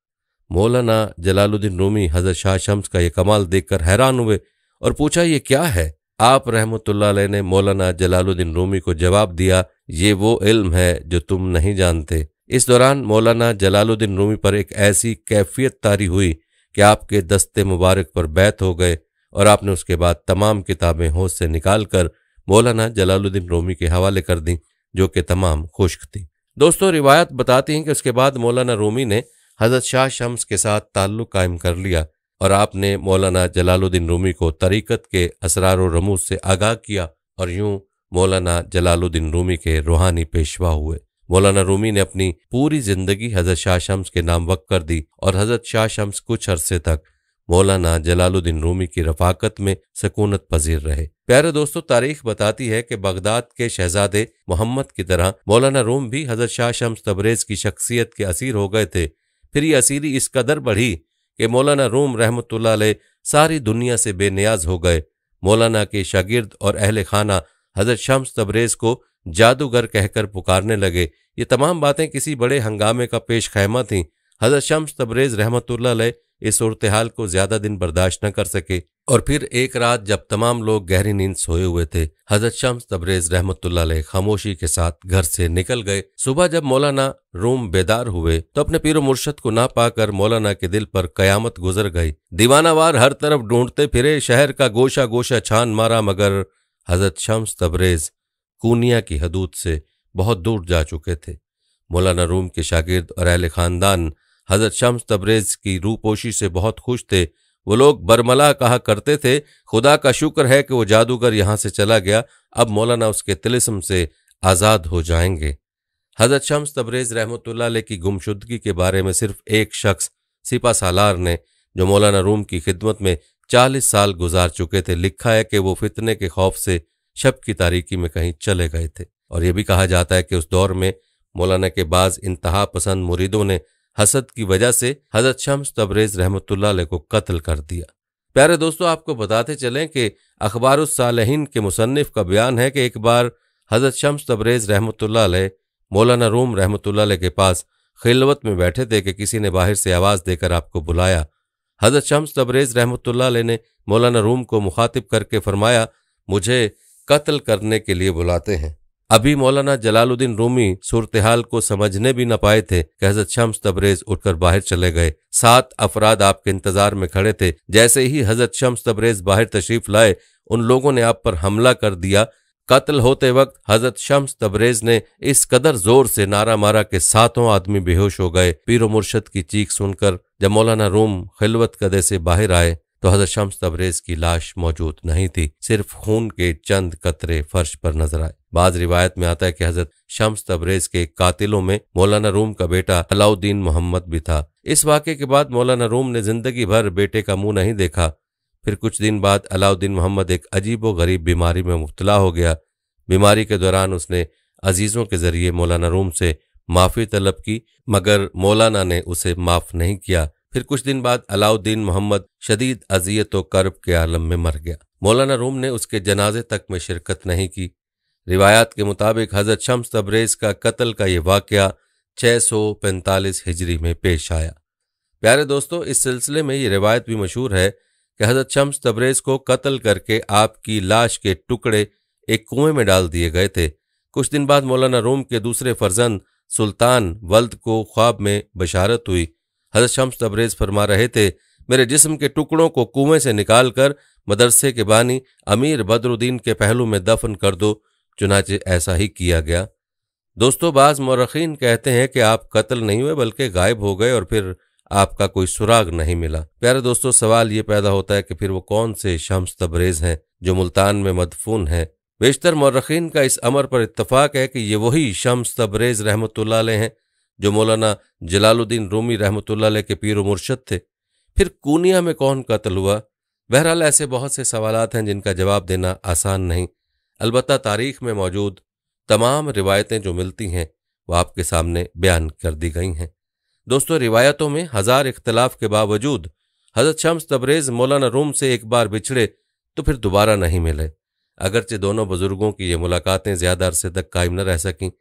मौलाना जलालुद्दीन रूमी हजरत शाह शम्स का ये कमाल देखकर हैरान हुए और पूछा, ये क्या है? आप रहमतुल्लाह अलैह ने मौलाना जलालुद्दीन रूमी को जवाब दिया, ये वो इल्म है जो तुम नहीं जानते। इस दौरान मौलाना जलालुद्दीन रूमी पर एक ऐसी कैफियत तारी हुई कि आपके दस्ते मुबारक पर बैत हो गए और आपने उसके बाद तमाम किताबें होश से निकालकर मौलाना जलालुद्दीन रूमी के हवाले कर दी, जो कि तमाम खुश्क थी। दोस्तों, रिवायत बताती हैं कि उसके बाद मौलाना रूमी ने हजरत शाह शम्स के साथ ताल्लुक कायम कर लिया और आपने मौलाना जलालुद्दीन रूमी को तरीक़त के असरार और रमूज से आगाह किया और यूं मौलाना जलालुद्दीन रूमी के रूहानी पेशवा हुए। मौलाना रूमी ने अपनी पूरी जिंदगी हजरत शाह शम्स के नाम वक्फ कर दी और हजरत शाह शम्स कुछ अरसे तक मौलाना जलालुद्दीन रूमी की रफाकत में सकूनत पजीर रहे। प्यारे दोस्तों, तारीख बताती है कि बगदाद के शहजादे मोहम्मद की तरह मौलाना रूम भी हजरत शाह शम्स तबरेज की शख्सियत के असीर हो गए थे। फिर ये असीरी इस कदर बढ़ी कि मौलाना रूम रहमतुल्लाह अलैह सारी दुनिया से बेनियाज हो गए। मौलाना के शागिर्द और अहले खाना हजरत शम्स तबरेज को जादूगर कहकर पुकारने लगे। ये तमाम बातें किसी बड़े हंगामे का पेश खैमा थीं। हजरत शम्स तबरेज रहमतुल्लाह अलैह इस सूरत हाल को ज्यादा दिन बर्दाश्त न कर सके और फिर एक रात जब तमाम लोग गहरी नींद सोए हुए थे, हजरत शम्स तबरेज रहमतुल्लाह अलैह खामोशी के साथ घर से निकल गए। सुबह जब मौलाना रूम बेदार हुए तो अपने पीरो मुर्शद को ना पाकर मौलाना के दिल पर कयामत गुजर गई। दीवानावार हर तरफ ढूंढते फिरे, शहर का गोशा गोशा छान मारा, मगर हजरत शम्स तबरेज कूनिया की हदूद से बहुत दूर जा चुके थे। मौलाना रूम के शागिर्द और अहले खानदान हजरत शम्स तबरेज की रूपोशी से बहुत खुश थे। वो लोग बरमला कहा करते थे, खुदा का शुक्र है कि वो जादूगर यहाँ से चला गया, अब मौलाना उसके तिलिस्म से आज़ाद हो जाएंगे। हजरत शम्स तबरेज रहमतुल्लाह अलैह की गुमशुदगी के बारे में सिर्फ एक शख्स सिपा सालार ने, जो मौलाना रूम की खिदमत में 40 साल गुजार चुके थे, लिखा है कि वो फितने के खौफ से शब की तारीकी में कहीं चले गए थे। और यह भी कहा जाता है कि उस दौर में मौलाना के बाज इंतहा पसंद मुरीदों ने हसद की वजह से हजरत शम्स तबरेज रहमतुल्लाह अलैह को कत्ल कर दिया। प्यारे दोस्तों, आपको बताते चलें कि अखबारुस सालिहीन के मुसन्निफ का बयान है कि एक बार हज़रत शम्स तबरेज़ रहमतुल्लाह अलैह मौलाना रूम रहमतुल्लाह अलैह के पास खिलवत में बैठे थे कि किसी ने बाहर से आवाज़ देकर आपको बुलाया। हज़रत शम्स तबरेज़ रहमतुल्लाह अलैह ने मौलाना रूम को मुखातिब करके फरमाया, मुझे कत्ल करने के लिए बुलाते हैं। अभी मौलाना जलालुद्दीन रूमी सूरत हाल को समझने भी न पाए थे कि हज़रत शम्स तबरेज़ उठकर बाहर चले गए। 7 अफराद आपके इंतजार में खड़े थे। जैसे ही हज़रत शम्स तबरेज़ बाहर तशरीफ लाए, उन लोगों ने आप पर हमला कर दिया। कत्ल होते वक्त हज़रत शम्स तबरेज़ ने इस कदर जोर से नारा मारा कि 7 आदमी बेहोश हो गए। पीरो मुर्शद की चीख सुनकर जब मौलाना रूम खिलवत कदे से बाहर आए तो हज़रत शम्स तबरेज़ की लाश मौजूद नहीं थी, सिर्फ खून के चंद कतरे फर्श पर नजर आए। बाज़ रिवायत में आता है कि हज़रत शम्स तबरेज़ के कातिलों में मौलाना रूम का बेटा अलाउद्दीन मोहम्मद भी था। इस वाक़े के बाद मौलाना रूम ने जिंदगी भर बेटे का मुंह नहीं देखा। फिर कुछ दिन बाद अलाउद्दीन मोहम्मद एक अजीबो गरीब बीमारी में मुब्तला हो गया। बीमारी के दौरान उसने अजीज़ों के ज़रिए मौलाना रूम से माफ़ी तलब की, मगर मौलाना ने उसे माफ़ नहीं किया। फिर कुछ दिन बाद अलाउद्दीन मोहम्मद शदीद अजियत व कर्ब के आलम में मर गया। मौलाना रूम ने उसके जनाजे तक में शिरकत नहीं की। रिवायात के मुताबिक हज़रत शम्स तबरेज़ का कत्ल का ये वाक़या 645 हिजरी में पेश आया। प्यारे दोस्तों, इस सिलसिले में ये रिवायत भी मशहूर है कि हज़रत शम्स तबरेज़ को कत्ल करके आपकी लाश के टुकड़े एक कुएं में डाल दिए गए थे। कुछ दिन बाद मौलाना रूम के दूसरे फर्जंद सुल्तान वल्द को ख्वाब में बशारत हुई। हज़रत शम्स तबरेज़ फरमा रहे थे, मेरे जिस्म के टुकड़ों को कुएं से निकालकर मदरसे के बानी अमीर बदरुद्दीन के पहलू में दफन कर दो। चुनाचे ऐसा ही किया गया। दोस्तों, बाज़ मौरखीन कहते हैं कि आप कत्ल नहीं हुए बल्कि गायब हो गए और फिर आपका कोई सुराग नहीं मिला। प्यारे दोस्तों, सवाल ये पैदा होता है कि फिर वो कौन से शम्स तबरेज़ हैं जो मुल्तान में मदफून हैं। बेशतर मौरखीन का इस अमर पर इत्तफाक है कि ये वही शम्स तबरेज़ रहमतुल्लाह अलैह हैं जो मौलाना जलालुद्दीन रूमी रहमतुल्लाह अलैह के पीर व मुर्शद थे। फिर कूनिया में कौन कत्ल हुआ? बहरहाल ऐसे बहुत से सवालात हैं जिनका जवाब देना आसान नहीं। अलबत्ता तारीख में मौजूद तमाम रिवायतें जो मिलती हैं वो आपके सामने बयान कर दी गई हैं। दोस्तों, रिवायतों में 1000 इख्तलाफ के बावजूद हज़रत शम्स तबरेज़ मौलाना रूम से एक बार बिछड़े तो फिर दोबारा नहीं मिले। अगरचे दोनों बुजुर्गों की ये मुलाकातें ज़्यादा अरसे तक कायम न रह सकीं,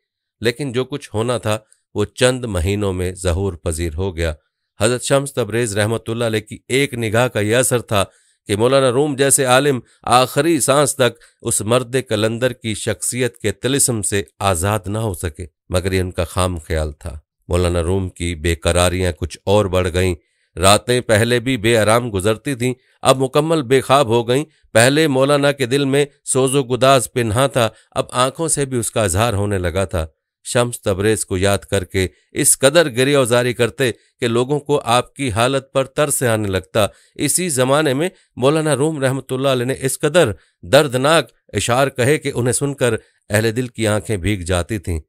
लेकिन जो कुछ होना था वो चंद महीनों में ज़हूर पजीर हो गया। हज़रत शम्स तबरेज़ रहमतुल्लाह अलैह की एक निगाह का यह असर था कि मौलाना रूम जैसे आलिम आखिरी सांस तक उस मर्द कलंदर की शख्सियत के तिलिस्म से आज़ाद ना हो सके, मगर ये उनका खाम ख्याल था। मौलाना रूम की बेकरारियां कुछ और बढ़ गईं। रातें पहले भी बेआराम गुजरती थीं, अब मुकम्मल बेख्वाब हो गईं। पहले मौलाना के दिल में सोजो गुदाज पिन्हा था, अब आंखों से भी उसका इजहार होने लगा था। शम्स तबरेज़ को याद करके इस कदर गिरियाज़ारी करते कि लोगों को आपकी हालत पर तरस आने लगता। इसी ज़माने में मौलाना रूम रहमतुल्लाह अलैह ने इस कदर दर्दनाक इशार कहे कि उन्हें सुनकर अहले दिल की आंखें भीग जाती थीं।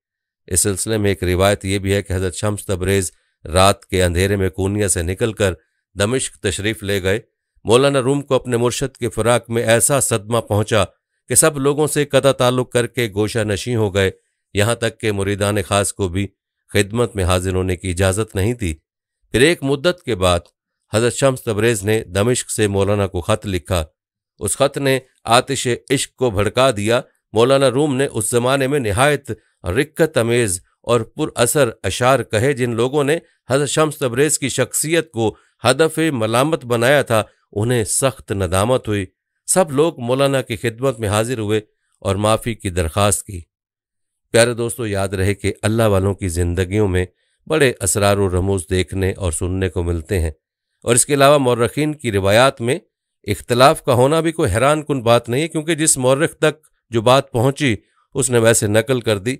इस सिलसिले में एक रिवायत यह भी है कि हज़रत शम्स तबरेज़ रात के अंधेरे में कूनिया से निकलकर दमिश्क तशरीफ़ ले गए। मौलाना रूम को अपने मुर्शद के फ़राक में ऐसा सदमा पहुंचा कि सब लोगों से कता ताल्लुक़ करके गोशा नशी हो गए। यहाँ तक कि मुरीदान खास को भी खिदमत में हाजिर होने की इजाज़त नहीं थी। फिर एक मुद्दत के बाद हज़रत शम्स तबरेज़ ने दमिश्क से मौलाना को ख़त लिखा। उस ख़त ने आतिश इश्क को भड़का दिया। मौलाना रूम ने उस ज़माने में निहायत रिक्कत अमेज़ और पुरअसर अशार कहे जिन लोगों ने हज़रत शम्स तबरेज़ की शख्सियत को हदफ मलामत बनाया था, उन्हें सख्त नदामत हुई। सब लोग मौलाना की खिदमत में हाजिर हुए और माफ़ी की दरख्वास्त की। प्यारे दोस्तों, याद रहे कि अल्लाह वालों की ज़िंदगियों में बड़े असरार व रमूज़ देखने और सुनने को मिलते हैं, और इसके अलावा मौरखीन की रिवायात में इख्तलाफ का होना भी कोई हैरान कुन बात नहीं है, क्योंकि जिस मौरख तक जो बात पहुंची उसने वैसे नकल कर दी।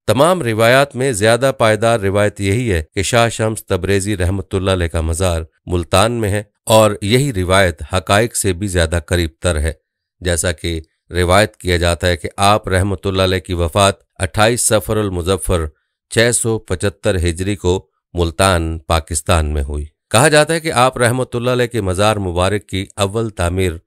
तमाम रिवायात में ज़्यादा पायदार रिवायत यही है कि शाह शम्स तबरेज़ी रहमतुल्लाह अलैह का मज़ार मुल्तान में है, और यही रिवायत हक़ाइक़ से भी ज़्यादा करीब तर है। जैसा कि रिवायत किया जाता है कि आप रहमतुल्लाह अलैह की वफ़ात 28 सफ़रुल मुज़फ़्फ़र 675 हिजरी को मुल्तान पाकिस्तान में हुई। कहा जाता है कि आप रहमतुल्लाह अलैह के मज़ार मुबारक की अव्वल तामीर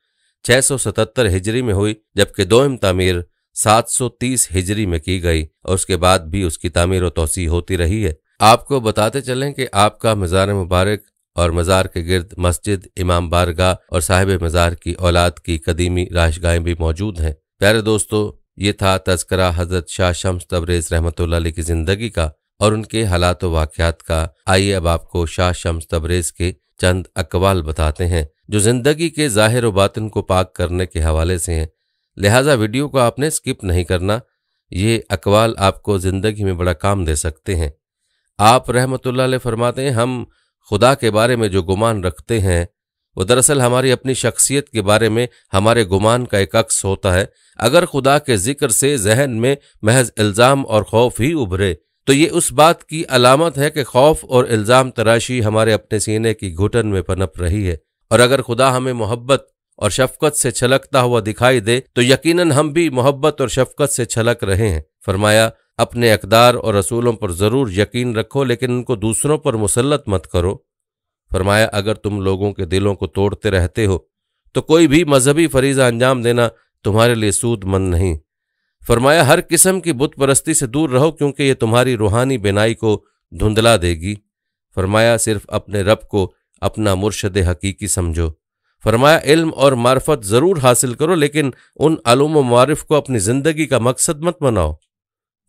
677 हिजरी में हुई, जबकि दोम तामीर 730 हिजरी में की गई, और उसके बाद भी उसकी तामीर व तौसी होती रही है। आपको बताते चलें कि आपका मज़ार मुबारक और मज़ार के गिर्द मस्जिद, इमाम बारगाह और साहिब मज़ार की औलाद की कदीमी राशगाहें भी मौजूद हैं। प्यारे दोस्तों, ये था तज़किरा हज़रत शाह शम्स तबरेज़ रहमतुल्लाह अलैह की ज़िंदगी का और उनके हालात व वाक़यात का। आइए अब आपको शाह शम्स तबरेज़ के चंद अक़वाल बताते हैं जो ज़िंदगी के ज़ाहिर व बातिन को पाक करने के हवाले से हैं। लिहाजा वीडियो को आपने स्किप नहीं करना। ये अक़वाल आपको ज़िंदगी में बड़ा काम दे सकते हैं। आप रहमतुल्लाह अलैह फरमाते हैं, हम खुदा के बारे में जो गुमान रखते हैं वो दरअसल हमारी अपनी शख्सियत के बारे में हमारे गुमान का एक अक्स होता है। अगर खुदा के जिक्र से जहन में महज इल्ज़ाम और खौफ ही उभरे तो ये उस बात की अलामत है कि खौफ और इल्ज़ाम तराशी हमारे अपने सीने की घुटन में पनप रही है। और अगर खुदा हमें मोहब्बत और शफकत से छलकता हुआ दिखाई दे तो यकीनन हम भी मोहब्बत और शफकत से छलक रहे हैं। फरमाया, अपने अक़दार और रसूलों पर ज़रूर यकीन रखो लेकिन उनको दूसरों पर मुसल्लत मत करो। फरमाया, अगर तुम लोगों के दिलों को तोड़ते रहते हो तो कोई भी मजहबी फरीज़ा अंजाम देना तुम्हारे लिए सूदमंद नहीं। फरमाया, हर किस्म की बुत परस्ती से दूर रहो क्योंकि ये तुम्हारी रूहानी बिनाई को धुंधला देगी। फरमाया, सिर्फ अपने रब को अपना मुर्शद हकीकी समझो। फरमाया, इल्म और मार्फत ज़रूर हासिल करो लेकिन उन अलूम व मारिफ को अपनी ज़िंदगी का मकसद मत बनाओ।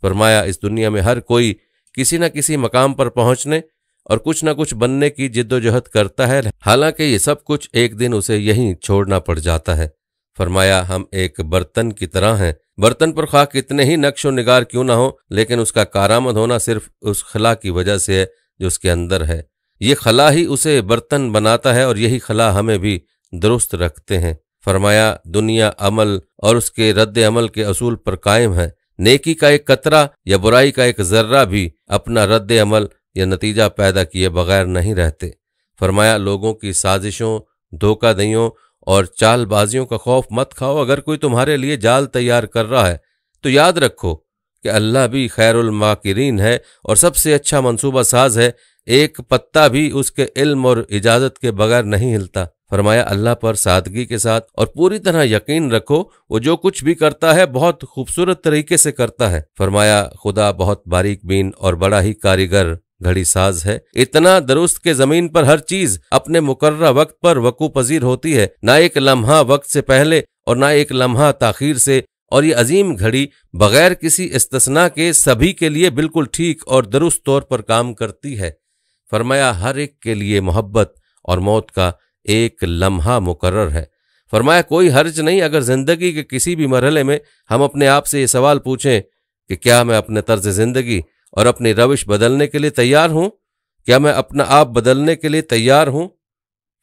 फरमाया, इस दुनिया में हर कोई किसी न किसी मकाम पर पहुंचने और कुछ न कुछ बनने की जिद्दोजहद करता है, हालांकि ये सब कुछ एक दिन उसे यहीं छोड़ना पड़ जाता है। फरमाया, हम एक बर्तन की तरह हैं। बर्तन पर खा कितने ही नक्श व निगार क्यों ना हो लेकिन उसका कारामद होना सिर्फ उस खला की वजह से है जो उसके अंदर है। ये खला ही उसे बर्तन बनाता है और यही खला हमें भी दुरुस्त रखते हैं। फरमाया, दुनिया अमल और उसके रद्द अमल के असूल पर कायम है। नेकी का एक कतरा या बुराई का एक जर्रा भी अपना रद्द अमल या नतीजा पैदा किए बगैर नहीं रहते। फरमाया, लोगों की साजिशों, धोखाधड़ियों और चालबाजियों का खौफ मत खाओ। अगर कोई तुम्हारे लिए जाल तैयार कर रहा है तो याद रखो कि अल्लाह भी खैरुल माकिरीन है और सबसे अच्छा मंसूबा साज है। एक पत्ता भी उसके इल्म और इजाज़त के बगैर नहीं हिलता। फरमाया, अल्लाह पर सादगी के साथ और पूरी तरह यकीन रखो, वो जो कुछ भी करता है बहुत खूबसूरत तरीके से करता है। फरमाया, खुदा बहुत बारीक बीन और बड़ा ही कारीगर घड़ी साज है। इतना दुरुस्त के जमीन पर हर चीज अपने मुकर्रर वक्त पर वकू पजीर होती है, ना एक लम्हा वक्त से पहले और ना एक लम्हा ताखीर से। और ये अजीम घड़ी बगैर किसी इस्तिस्ना के सभी के लिए बिल्कुल ठीक और दुरुस्त तौर पर काम करती है। फरमाया, हर एक के लिए मोहब्बत और मौत का एक लम्हा मुकर्रर है। फरमाया, कोई हर्ज नहीं अगर जिंदगी के किसी भी मरहले में हम अपने आप से ये सवाल पूछें कि क्या मैं अपने तर्ज जिंदगी और अपनी रविश बदलने के लिए तैयार हूं? क्या मैं अपना आप बदलने के लिए तैयार हूं?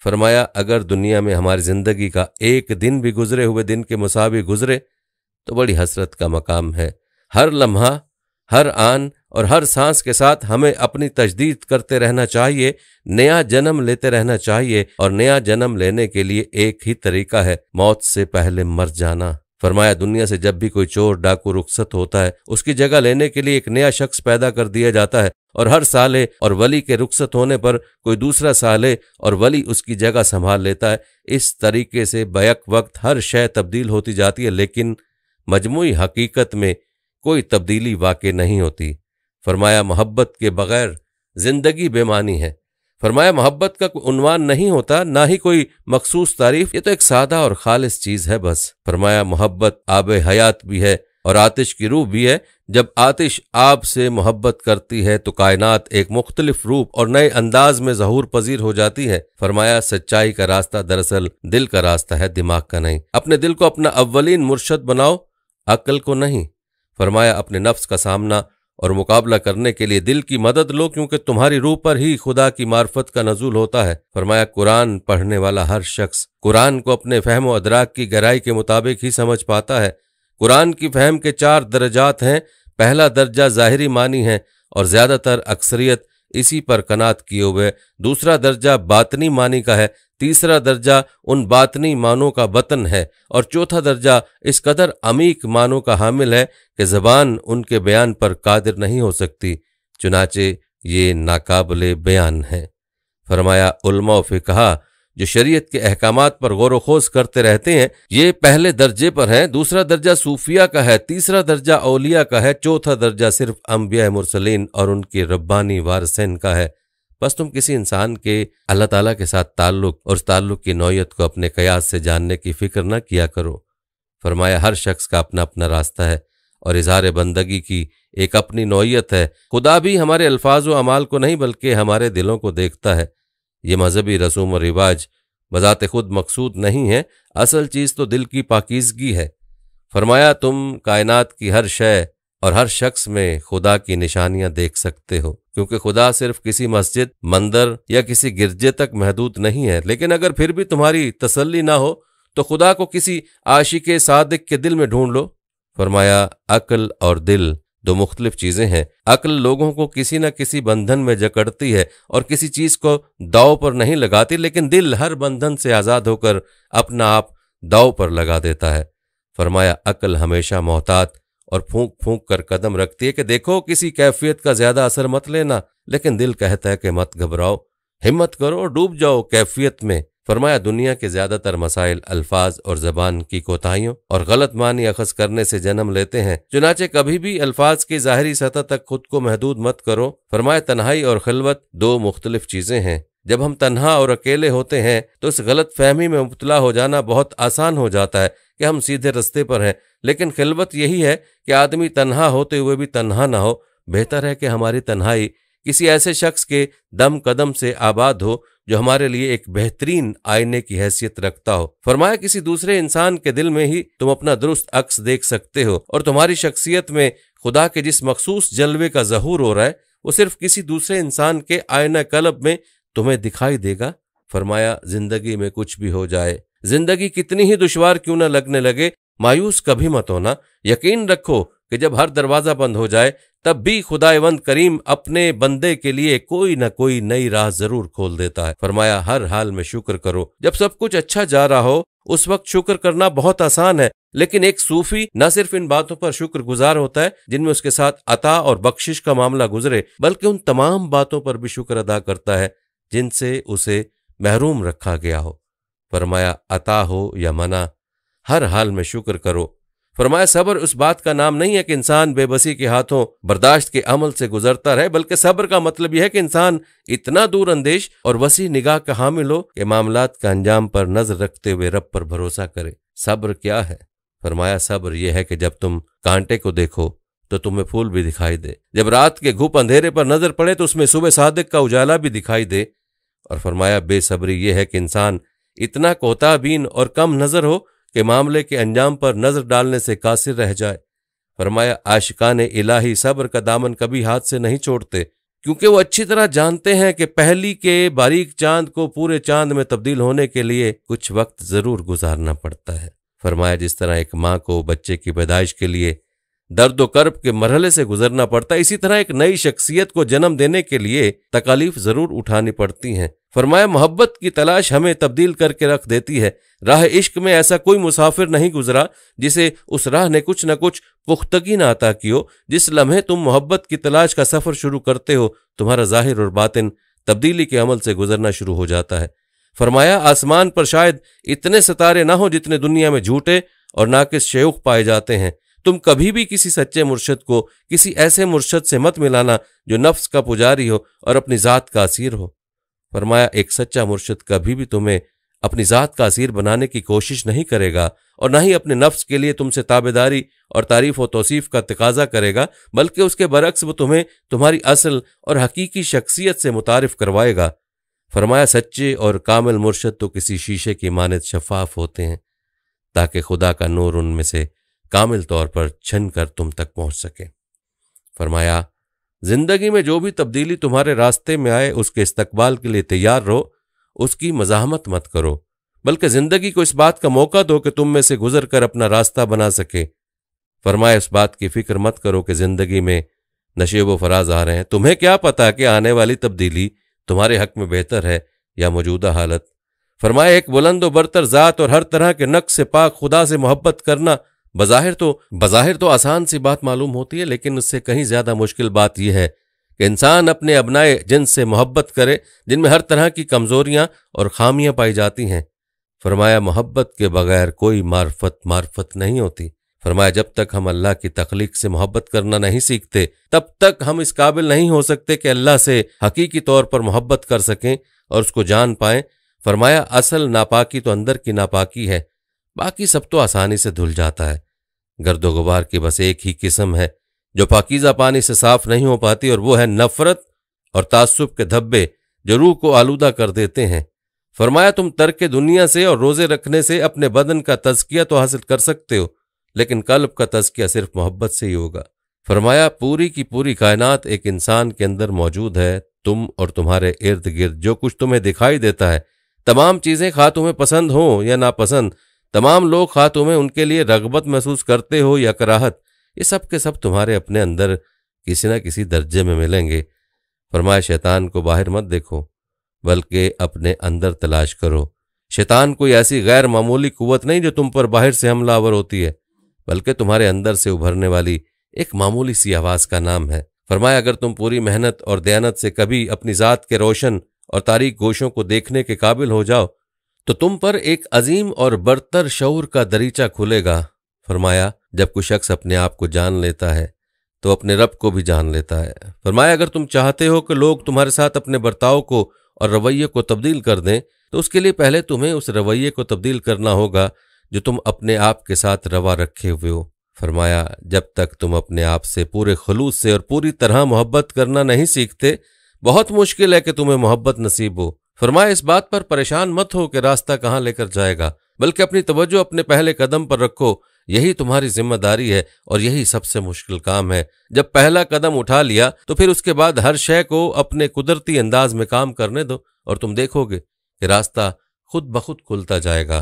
फरमाया, अगर दुनिया में हमारी जिंदगी का एक दिन भी गुजरे हुए दिन के मुसावी गुजरे तो बड़ी हसरत का मकाम है। हर लम्हा, हर आन और हर सांस के साथ हमें अपनी तजदीद करते रहना चाहिए, नया जन्म लेते रहना चाहिए। और नया जन्म लेने के लिए एक ही तरीका है, मौत से पहले मर जाना। फरमाया, दुनिया से जब भी कोई चोर डाकू रुखसत होता है उसकी जगह लेने के लिए एक नया शख्स पैदा कर दिया जाता है और हर साले और वली के रुखसत होने पर कोई दूसरा साले और वली उसकी जगह संभाल लेता है। इस तरीके से बैक वक्त हर शय तब्दील होती जाती है लेकिन मजमूई हकीकत में कोई तब्दीली वाक़ई नहीं होती। फरमाया, मोहब्बत के बगैर जिंदगी बेमानी है। फरमाया, मोहब्बत का कोई उन्वान नहीं होता, ना ही कोई मखसूस तारीफ, ये तो एक सादा और खालिस चीज है बस। फरमाया, मोहब्बत आब हयात भी है और आतिश की रूह भी है। जब आतिश आब से मोहब्बत करती है तो कायनात एक मुख्तलिफ रूप और नए अंदाज में ज़हूर पजीर हो जाती है। फरमाया, सच्चाई का रास्ता दरअसल दिल का रास्ता है, दिमाग का नहीं। अपने दिल को अपना अव्वलीन मुर्शद बनाओ, अक्ल को नहीं। फरमाया, अपने नफ्स का सामना और मुकाबला करने के लिए दिल की मदद लो क्योंकि तुम्हारी रूह पर ही खुदा की मार्फत का नजूल होता है। फरमाया, कुरान पढ़ने वाला हर शख्स कुरान को अपने फहम व अदराक की गहराई के मुताबिक ही समझ पाता है। कुरान की फहम के 4 दर्जात हैं। पहला दर्जा ज़ाहिरी मानी है और ज़्यादातर अक्सरियत इसी पर कनात किए हुए। दूसरा दर्जा बातनी मानी का है। तीसरा दर्जा उन बातनी मानों का बतन है और चौथा दर्जा इस कदर अमीक मानों का हामिल है कि ज़बान उनके बयान पर कादिर नहीं हो सकती, चुनाचे ये नाकाबिले बयान है। फरमाया, उलमा फ़िक़हा जो शरीयत के अहकामात पर गौर व खोज करते रहते हैं ये पहले दर्जे पर हैं। दूसरा दर्जा सूफिया का है, तीसरा दर्जा औलिया का है, चौथा दर्जा सिर्फ अंबिया मुरसलीन और उनके रब्बानी वारसिन का है, बस तुम किसी इंसान के अल्लाह ताला के साथ ताल्लुक और उस ताल्लुक की नौयत को अपने कयास से जानने की फिक्र न किया करो। फरमाया हर शख्स का अपना अपना रास्ता है और इजहार बंदगी की एक अपनी नौयत है। खुदा भी हमारे अल्फाज व अमाल को नहीं बल्कि हमारे दिलों को देखता है। ये मजहबी रसूम और रिवाज बजाते खुद मकसूद नहीं है, असल चीज़ तो दिल की पाकीज़गी है। फरमाया तुम कायनात की हर शय और हर शख्स में खुदा की निशानियां देख सकते हो, क्योंकि खुदा सिर्फ किसी मस्जिद, मंदिर या किसी गिरजे तक महदूद नहीं है। लेकिन अगर फिर भी तुम्हारी तसल्ली ना हो तो खुदा को किसी आशिके सादिक के दिल में ढूंढ लो। फरमाया अक्ल और दिल दो मुख्तलिफ चीजें हैं। अक्ल लोगों को किसी न किसी बंधन में जकड़ती है और किसी चीज को दांव पर नहीं लगाती, लेकिन दिल हर बंधन से आजाद होकर अपना आप दांव पर लगा देता है। फरमाया अक्ल हमेशा मोहतात और फूंक फूंक कर कदम रखती है कि देखो किसी कैफियत का ज्यादा असर मत लेना, लेकिन दिल कहता है कि मत घबराओ, हिम्मत करो और डूब जाओ कैफियत में। फरमाया दुनिया के ज्यादातर मसाइल अल्फाज और जबान की कोताहियों और गलत मानी अखज़ करने से जन्म लेते हैं। चुनाचे कभी भी अल्फाज की ज़ाहिरी सतह तक खुद को महदूद मत करो। फरमाया तन्हाई और खिलवत दो मुख्तलिफ चीजें हैं। जब हम तन्हा और अकेले होते हैं तो इस गलत फहमी में मुब्तला हो जाना बहुत आसान हो जाता है कि हम सीधे रास्ते पर हैं, लेकिन खिलवत यही है कि आदमी तन्हा होते हुए भी तन्हा ना हो। बेहतर है कि हमारी तन्हाई किसी ऐसे शख्स के दम कदम से आबाद हो जो हमारे लिए एक बेहतरीन आईने की हैसियत रखता हो। फरमाया किसी दूसरे इंसान के दिल में ही तुम अपना दुरुस्त अक्स देख सकते हो और तुम्हारी शख्सियत में खुदा के जिस मखसूस जलवे का ज़हूर हो रहा है वो सिर्फ किसी दूसरे इंसान के आईना कलब में तुम्हें दिखाई देगा। फरमाया जिंदगी में कुछ भी हो जाए, जिंदगी कितनी ही दुश्वार क्यों न लगने लगे, मायूस कभी मत होना। यकीन रखो कि जब हर दरवाजा बंद हो जाए तब भी खुदावंद करीम अपने बंदे के लिए कोई न कोई नई राह जरूर खोल देता है। फरमाया हर हाल में शुक्र करो। जब सब कुछ अच्छा जा रहा हो उस वक्त शुक्र करना बहुत आसान है, लेकिन एक सूफी न सिर्फ इन बातों पर शुक्र गुजार होता है जिनमें उसके साथ अता और बख्शिश का मामला गुजरे, बल्कि उन तमाम बातों पर भी शुक्र अदा करता है जिनसे उसे महरूम रखा गया हो। फरमाया अता हो या मना, हर हाल में शुक्र करो। फरमाया सब्र उस बात का नाम नहीं है कि इंसान बेबसी के हाथों बर्दाश्त के अमल से गुजरता रहे, बल्कि सब्र का मतलब यह है कि इंसान इतना दूर अंदेश और वसी निगाह का हामिल हो कि मामलात का अंजाम पर नजर रखते हुए रब पर भरोसा करे। सब्र क्या है? फरमाया सब्र यह है कि जब तुम कांटे को देखो तो तुम्हें फूल भी दिखाई दे, जब रात के घुप अंधेरे पर नजर पड़े तो उसमें सुबह सादिक का उजाला भी दिखाई दे। और फरमाया बेसब्री यह है कि इंसान इतना कोताबीन और कम नजर हो कि मामले के अंजाम पर नजर डालने से कासिर रह जाए। फरमाया आशिकाने इलाही सब्र का दामन कभी हाथ से नहीं छोड़ते, क्योंकि वो अच्छी तरह जानते हैं कि पहली के बारीक चांद को पूरे चांद में तब्दील होने के लिए कुछ वक्त जरूर गुजारना पड़ता है। फरमाया जिस तरह एक माँ को बच्चे की पैदाइश के लिए दर्द व कर्ब के मरहले से गुजरना पड़ता है, इसी तरह एक नई शख्सियत को जन्म देने के लिए तकालीफ जरूर उठानी पड़ती हैं। फरमाया मोहब्बत की तलाश हमें तब्दील करके रख देती है। राह इश्क में ऐसा कोई मुसाफिर नहीं गुजरा जिसे उस राह ने कुछ न कुछ पुख्तगी न अता की हो। जिस लम्हे तुम मोहब्बत की तलाश का सफर शुरू करते हो तुम्हारा जाहिर और बातिन तब्दीली के अमल से गुजरना शुरू हो जाता है। फरमाया आसमान पर शायद इतने सितारे ना हो जितने दुनिया में झूठे और नाकिस शेयूख पाए जाते हैं। तुम कभी भी किसी सच्चे मुर्शद को किसी ऐसे मुर्शद से मत मिलाना जो नफ्स का पुजारी हो और अपनी जात का असीर हो। फरमाया एक सच्चा मुर्शद कभी भी तुम्हें अपनी जात का असीर बनाने की कोशिश नहीं करेगा और ना ही अपने नफ्स के लिए तुमसे ताबेदारी और तारीफ व तौसीफ का तकाजा करेगा, बल्कि उसके बरक्स वो तुम्हें तुम्हारी असल और हकीकी शख्सियत से मुतारिफ करवाएगा। फरमाया सच्चे और कामिल मुर्शद तो किसी शीशे की मानद शफाफ होते हैं ताकि खुदा का नूर उनमें से कामिल तौर पर छन कर तुम तक पहुंच सके। फरमाया जिंदगी में जो भी तब्दीली तुम्हारे रास्ते में आए उसके इस्तकबाल के लिए तैयार रहो, उसकी मजाहमत मत करो, बल्कि जिंदगी को इस बात का मौका दो कि तुम में से गुजर कर अपना रास्ता बना सके। फरमाया इस बात की फिक्र मत करो कि जिंदगी में नशेब व फराज आ रहे हैं, तुम्हें क्या पता कि आने वाली तब्दीली तुम्हारे हक में बेहतर है या मौजूदा हालत। फरमाया एक बुलंद व बरतर जात और हर तरह के नक्श से पाक खुदा से मोहब्बत करना बज़ाहिर तो आसान सी बात मालूम होती है, लेकिन उससे कहीं ज्यादा मुश्किल बात यह है कि इंसान अपने अबनाए जिन्स से मोहब्बत करे जिनमें हर तरह की कमजोरियां और खामियां पाई जाती हैं। फरमाया मोहब्बत के बगैर कोई मार्फत नहीं होती। फरमाया जब तक हम अल्लाह की तख्लीक से मोहब्बत करना नहीं सीखते तब तक हम इस काबिल नहीं हो सकते कि अल्लाह से हकीकी तौर पर मोहब्बत कर सकें और उसको जान पाएं। फरमाया असल नापाकी तो अंदर की नापाकी है, बाकी सब तो आसानी से धुल जाता है। गर्दो गुबार की बस एक ही किस्म है जो पाकीज़ा पानी से साफ नहीं हो पाती, और वो है नफरत और तासुब के धब्बे जो रूह को आलूदा कर देते हैं। फरमाया तुम तर्क दुनिया से और रोजे रखने से अपने बदन का तज़किया तो हासिल कर सकते हो, लेकिन कल्ब का तज़किया सिर्फ मोहब्बत से ही होगा। फरमाया पूरी की पूरी कायनात एक इंसान के अंदर मौजूद है। तुम और तुम्हारे इर्द गिर्द जो कुछ तुम्हें दिखाई देता है, तमाम चीज़ें खा तुम्हें पसंद हो या नापसंद, तमाम लोग खा तुम्हें उनके लिए रगबत महसूस करते हो या कराहत, ये सब के सब तुम्हारे अपने अंदर किसी न किसी दर्जे में मिलेंगे। फरमाया शैतान को बाहर मत देखो बल्कि अपने अंदर तलाश करो। शैतान कोई ऐसी गैर मामूली कुव्वत नहीं जो तुम पर बाहर से हमलावर होती है, बल्कि तुम्हारे अंदर से उभरने वाली एक मामूली सी आवाज का नाम है। फरमाया अगर तुम पूरी मेहनत और दयानत से कभी अपनी जात के रोशन और तारीक गोशों को देखने के काबिल हो जाओ तो तुम पर एक अजीम और बरतर शऊर का दरीचा खुलेगा। फरमाया जब कोई शख्स अपने आप को जान लेता है तो अपने रब को भी जान लेता है। फरमाया अगर तुम चाहते हो कि लोग तुम्हारे साथ अपने बर्ताव को और रवैये को तब्दील कर दें तो उसके लिए पहले तुम्हें उस रवैये को तब्दील करना होगा जो तुम अपने आप के साथ रवा रखे हुए हो। फरमाया जब तक तुम अपने आप से पूरे खुलूस से और पूरी तरह मोहब्बत करना नहीं सीखते, बहुत मुश्किल है कि तुम्हें मोहब्बत नसीब हो। फरमाया इस बात पर परेशान मत हो कि रास्ता कहाँ लेकर जाएगा, बल्कि अपनी तवज्जो अपने पहले कदम पर रखो। यही तुम्हारी जिम्मेदारी है और यही सबसे मुश्किल काम है। जब पहला कदम उठा लिया तो फिर उसके बाद हर शय को अपने कुदरती अंदाज में काम करने दो और तुम देखोगे कि रास्ता खुद ब खुद खुलता जाएगा।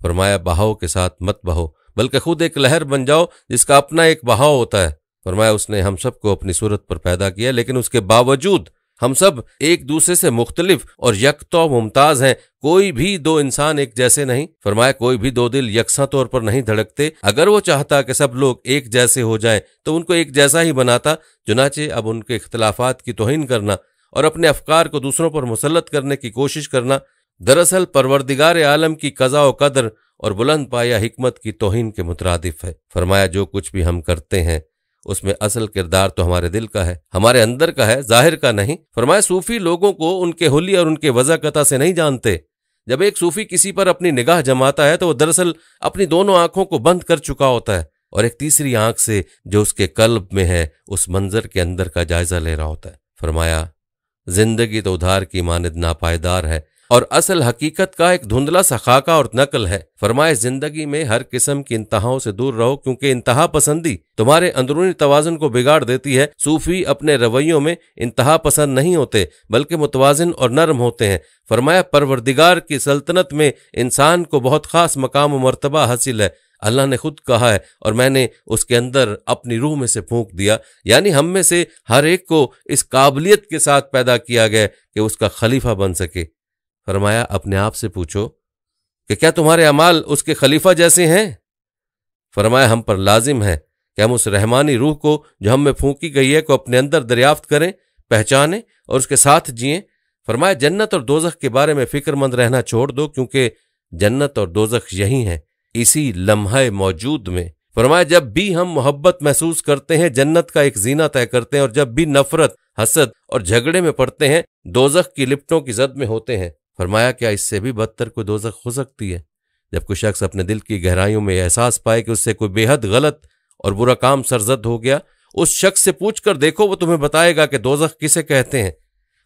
फरमाया बहाव के साथ मत बहो बल्कि खुद एक लहर बन जाओ जिसका अपना एक बहाव होता है। फरमाया उसने हम सब को अपनी सूरत पर पैदा किया, लेकिन उसके बावजूद हम सब एक दूसरे से मुख्तलिफ और यकता मुमताज हैं। कोई भी दो इंसान एक जैसे नहीं। फरमाया कोई भी दो दिल यकसा तौर पर नहीं धड़कते। अगर वो चाहता कि सब लोग एक जैसे हो जाएं तो उनको एक जैसा ही बनाता। चुनाचे अब उनके इख्तलाफात की तौहीन करना और अपने अफकार को दूसरों पर मुसल्लत करने की कोशिश करना दरअसल परवरदिगार आलम की कज़ा व कदर और बुलंद पाया हिकमत की तौहीन के मुतरादिफ है। फरमाया जो कुछ भी हम करते हैं उसमें असल किरदार तो हमारे दिल का है, हमारे अंदर का है, जाहिर का नहीं। फरमाया सूफी लोगों को उनके हुलिया और उनके वज़ाकता से नहीं जानते। जब एक सूफी किसी पर अपनी निगाह जमाता है तो वह दरअसल अपनी दोनों आंखों को बंद कर चुका होता है और एक तीसरी आंख से जो उसके कल्ब में है उस मंजर के अंदर का जायजा ले रहा होता है। फरमाया जिंदगी तो उधार की मानद नापायदार है और असल हकीकत का एक धुंधला सा खाका और नकल है। फरमाए जिंदगी में हर किस्म की इंतहाओं से दूर रहो, क्योंकि इंतहा पसंदी तुम्हारे अंदरूनी तवाज़ुन को बिगाड़ देती है। सूफी अपने रवैयों में इंतहा पसंद नहीं होते बल्कि मुतवाज़िन और नरम होते हैं। फरमाया परवरदिगार की सल्तनत में इंसान को बहुत खास मकाम व मर्तबा हासिल है। अल्लाह ने खुद कहा है और मैंने उसके अंदर अपनी रूह में से फूंक दिया, यानी हम में से हर एक को इस काबिलियत के साथ पैदा किया गया कि उसका खलीफा बन सके। फरमाया अपने आप से पूछो कि क्या तुम्हारे अमाल उसके खलीफा जैसे हैं। फरमाया हम पर लाजिम है कि हम उस रहमानी रूह को जो हम में फूंकी गई है को अपने अंदर दरियाफ्त करें, पहचानें और उसके साथ जिएं। फरमाया जन्नत और दोजख के बारे में फिक्रमंद रहना छोड़ दो, क्योंकि जन्नत और दोजख यही हैं, इसी लम्हे मौजूद में। फरमाया जब भी हम मोहब्बत महसूस करते हैं जन्नत का एक जीना तय करते हैं, और जब भी नफरत, हसद और झगड़े में पड़ते हैं दोजख की लिपटों की जद में होते हैं। फरमाया क्या इससे भी बदतर कोई दोजख हो सकती है? जब कोई शख्स अपने दिल की गहराइयों में एहसास पाए कि उससे कोई बेहद गलत और बुरा काम सरजद हो गया, उस शख्स से पूछ कर देखो, वो तुम्हें बताएगा कि दोजख किसे कहते हैं।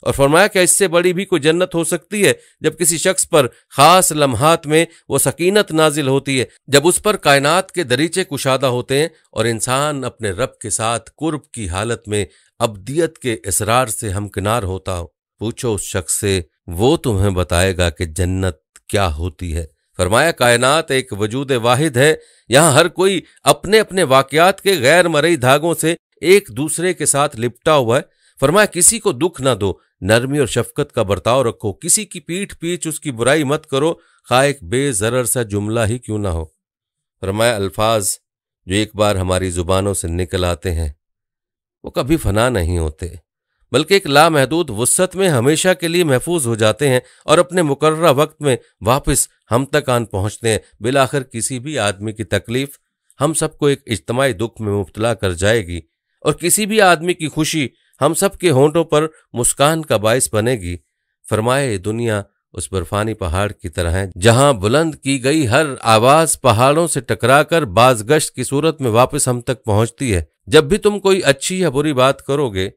और फरमाया क्या इससे बड़ी भी कोई जन्नत हो सकती है जब किसी शख्स पर खास लम्हात में वो सकीनत नाजिल होती है, जब उस पर कायनात के दरीचे कुशादा होते हैं और इंसान अपने रब के साथ कुर्ब की हालत में अब्दियत के इसरार से हमकिनार होता हो। पूछो उस शख्स से, वो तुम्हें बताएगा कि जन्नत क्या होती है। फरमाया कायनात एक वजूद वाहिद है, यहाँ हर कोई अपने अपने वाकयात के गैर मरई धागों से एक दूसरे के साथ लिपटा हुआ है। फरमाया किसी को दुख ना दो, नरमी और शफकत का बर्ताव रखो, किसी की पीठ पीछ उसकी बुराई मत करो, खा एक बेजरर सा जुमला ही क्यों ना हो। फरमाया अल्फाज जो एक बार हमारी जुबानों से निकल आते हैं वो कभी फना नहीं होते, बल्कि एक लामहदूद वुस्सत में हमेशा के लिए महफूज हो जाते हैं और अपने मुकर्ररा वक्त में वापस हम तक आन पहुंचते हैं। बिलाखिर किसी भी आदमी की तकलीफ हम सबको एक इज्तिमाई दुख में मुब्तला कर जाएगी और किसी भी आदमी की खुशी हम सब के होंठों पर मुस्कान का बाइस बनेगी। फरमाए दुनिया उस बर्फानी पहाड़ की तरह है जहां बुलंद की गई हर आवाज पहाड़ों से टकराकर बाजगश्त की सूरत में वापस हम तक पहुंचती है। जब भी तुम कोई अच्छी या बुरी बात करोगे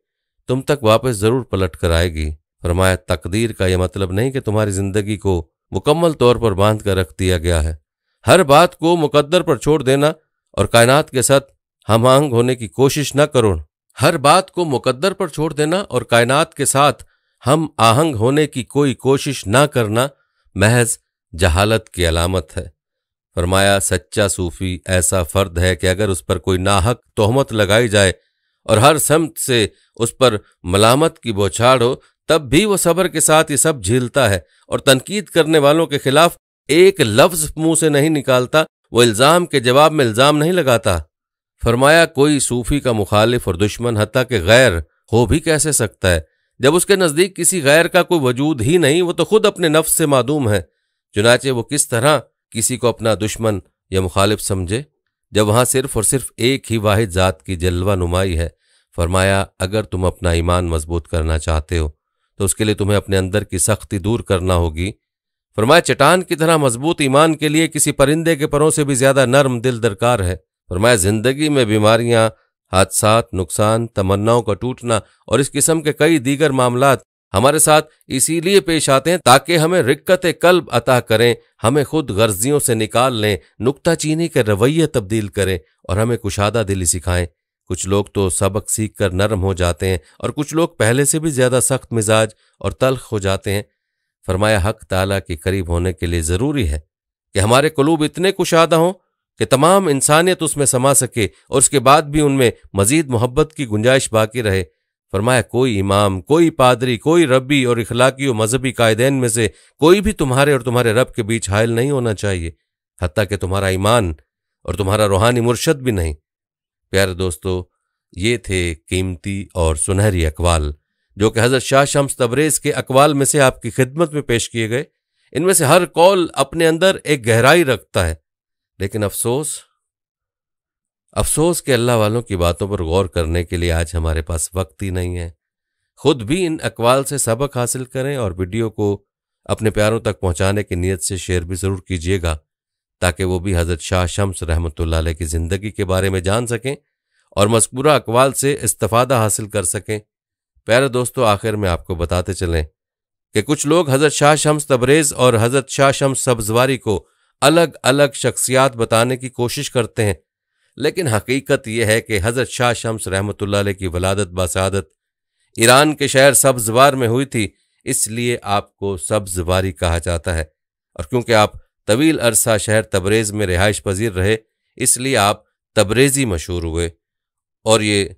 तुम तक वापस जरूर पलट कर आएगी। फरमाया तकदीर का यह मतलब नहीं कि तुम्हारी जिंदगी को मुकम्मल तौर पर बांध कर रख दिया गया है। हर बात को मुकद्दर पर छोड़ देना और कायनात के साथ हम आहंग होने की कोशिश न करो। हर बात को मुकद्दर पर छोड़ देना और कायनात के साथ हम आहंग होने की कोई कोशिश ना करना महज जहालत की अलामत है। फरमाया सच्चा सूफी ऐसा फर्द है कि अगर उस पर कोई नाहक तोहमत लगाई जाए और हर समत से उस पर मलामत की बौछार हो तब भी वो सब्र के साथ ये सब झेलता है और तनकीद करने वालों के खिलाफ एक लफ्ज मुंह से नहीं निकालता, वो इल्जाम के जवाब में इल्जाम नहीं लगाता। फरमाया कोई सूफी का मुखालिफ और दुश्मन हत्ता के गैर हो भी कैसे सकता है जब उसके नजदीक किसी गैर का कोई वजूद ही नहीं, वो तो खुद अपने नफ्स से मादूम है। चुनाचे वो किस तरह किसी को अपना दुश्मन या मुखालिफ समझे जब वहां सिर्फ और सिर्फ एक ही वाहिद जात की जलवा नुमाई है। फरमाया अगर तुम अपना ईमान मजबूत करना चाहते हो तो उसके लिए तुम्हें अपने अंदर की सख्ती दूर करना होगी। फरमाया चट्टान की तरह मजबूत ईमान के लिए किसी परिंदे के परों से भी ज्यादा नर्म दिल दरकार है। फरमाया जिंदगी में बीमारियां, हादसात, नुकसान, तमन्नाओं का टूटना और इस किस्म के कई दीगर मामलात हमारे साथ इसीलिए पेश आते हैं ताकि हमें रिक्कत कल्ब अता करें, हमें खुद गर्जियों से निकाल लें, नुक्ताचीनी के रवैये तब्दील करें और हमें कुशादा दिली सिखाएं। कुछ लोग तो सबक सीख कर नरम हो जाते हैं और कुछ लोग पहले से भी ज्यादा सख्त मिजाज और तल्ख हो जाते हैं। फरमाया हक ताला के करीब होने के लिए जरूरी है कि हमारे कुलूब इतने कुशादा हों कि तमाम इंसानियत उसमें समा सके और उसके बाद भी उनमें मजीद मोहब्बत की गुंजाइश बाकी रहे। फरमाया कोई इमाम, कोई पादरी, कोई रब्बी और इखलाकी और मजहबी कायदेन में से कोई भी तुम्हारे और तुम्हारे रब के बीच हायल नहीं होना चाहिए, हत्ता कि तुम्हारा ईमान और तुम्हारा रूहानी मुर्शद भी नहीं। प्यारे दोस्तों, ये थे कीमती और सुनहरी अकवाल जो कि हजरत शाह शम्स तबरेज के अकवाल में से आपकी खिदमत में पेश किए गए। इनमें से हर कौल अपने अंदर एक गहराई रखता है, लेकिन अफसोस के अल्लाह वालों की बातों पर गौर करने के लिए आज हमारे पास वक्त ही नहीं है। खुद भी इन अकवाल से सबक हासिल करें और वीडियो को अपने प्यारों तक पहुंचाने की नीयत से शेयर भी जरूर कीजिएगा ताकि वो भी हजरत शाह शम्स रहमतुल्लाह अलैह की जिंदगी के बारे में जान सकें और मज़कूरा अकवाल से इस्तिफादा हासिल कर सकें। प्यारे दोस्तों, आखिर में आपको बताते चलें कि कुछ लोग हजरत शाह शम्स तबरेज और हजरत शाह शम्स सब्जवारी को अलग अलग शख्सियात बताने की कोशिश करते हैं, लेकिन हकीकत यह है कि हजरत शाह शम्स रहमतुल्लाह अलैह की वलादत बासादत ईरान के शहर सब्जवार में हुई थी, इसलिए आपको सब्जवारी कहा जाता है। और क्योंकि आप तवील अरसा शहर तबरेज में रिहाइश पजीर रहे इसलिए आप तबरेजी मशहूर हुए और ये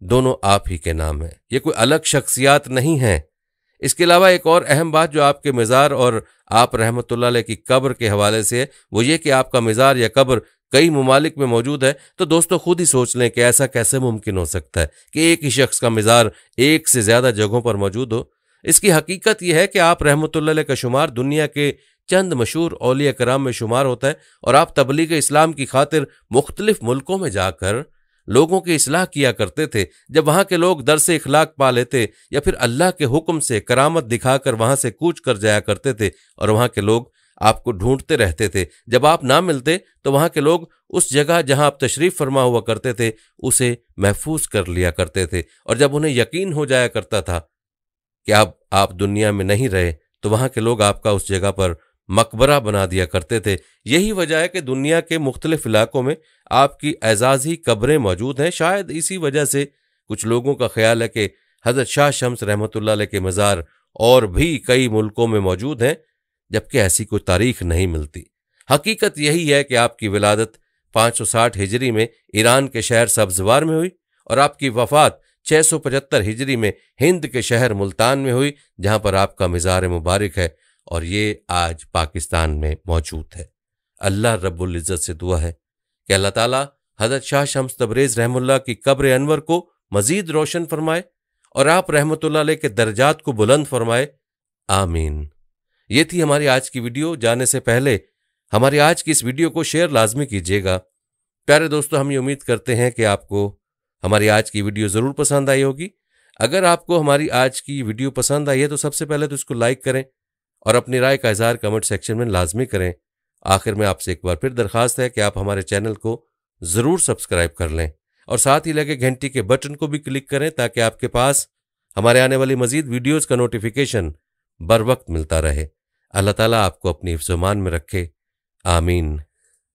दोनों आप ही के नाम हैं, ये कोई अलग शख्सियात नहीं हैं। इसके अलावा एक और अहम बात जो आपके मज़ार और आप रहमतुल्लाह अलैह की कब्र के हवाले से है वो ये कि आपका मज़ार या कब्र कई ममालिक में मौजूद है। तो दोस्तों खुद ही सोच लें कि ऐसा कैसे मुमकिन हो सकता है कि एक ही शख्स का मज़ार एक से ज़्यादा जगहों पर मौजूद हो। इसकी हकीकत यह है कि आप रहमतुल्लाह अलैह का शुमार दुनिया के चंद मशहूर औलिया कराम में शुमार होता है और आप तबलीग इस्लाम की खातिर मुख्तलिफ मुल्कों में जाकर लोगों की इस्लाह किया करते थे। जब वहां के लोग दर से इखलाक पा लेते या फिर अल्लाह के हुक्म से करामत दिखाकर वहां से कूच कर जाया करते थे और वहां के लोग आपको ढूंढते रहते थे। जब आप ना मिलते तो वहां के लोग उस जगह जहां आप तशरीफ फरमा हुआ करते थे उसे महफूज कर लिया करते थे और जब उन्हें यकीन हो जाया करता था कि अब आप दुनिया में नहीं रहे तो वहां के लोग आपका उस जगह पर मकबरा बना दिया करते थे। यही वजह है कि दुनिया के मुख्तलिफ इलाकों में आपकी एजाजी कब्रें मौजूद हैं। शायद इसी वजह से कुछ लोगों का ख्याल है कि हजरत शाह शम्स रहमतुल्लाह अलैह के मज़ार और भी कई मुल्कों में मौजूद हैं, जबकि ऐसी कोई तारीख नहीं मिलती। हकीकत यही है कि आपकी विलादत 560 हिजरी में ईरान के शहर सब्जवार में हुई और आपकी वफात 675 हिजरी में हिंद के शहर मुल्तान में हुई, जहां पर आपका मज़ार मुबारक है और ये आज पाकिस्तान में मौजूद है। अल्लाह रब्बुल इज़्ज़त से दुआ है कि अल्लाह ताला हज़रत शाह शम्स तबरेज़ रहमुल्लाह की कब्र अनवर को मज़ीद रोशन फरमाए और आप रहमतुल्लाह अलैह के दर्जात को बुलंद फरमाए, आमीन। ये थी हमारी आज की वीडियो। जाने से पहले हमारी आज की इस वीडियो को शेयर लाजमी कीजिएगा प्यारे दोस्तों, हम ये उम्मीद करते हैं कि आपको हमारी आज की वीडियो ज़रूर पसंद आई होगी। अगर आपको हमारी आज की वीडियो पसंद आई है तो सबसे पहले तो इसको लाइक करें और अपनी राय का इज़हार कमेंट सेक्शन में लाजमी करें। आखिर में आपसे एक बार फिर दरख्वास्त है कि आप हमारे चैनल को ज़रूर सब्सक्राइब कर लें और साथ ही लगे घंटी के बटन को भी क्लिक करें ताकि आपके पास हमारे आने वाली मजीद वीडियोज़ का नोटिफिकेशन बर वक्त मिलता रहे। अल्लाह ताला आपको अपनी हिफ्ज़-ओ-मान में रखे। आमीन।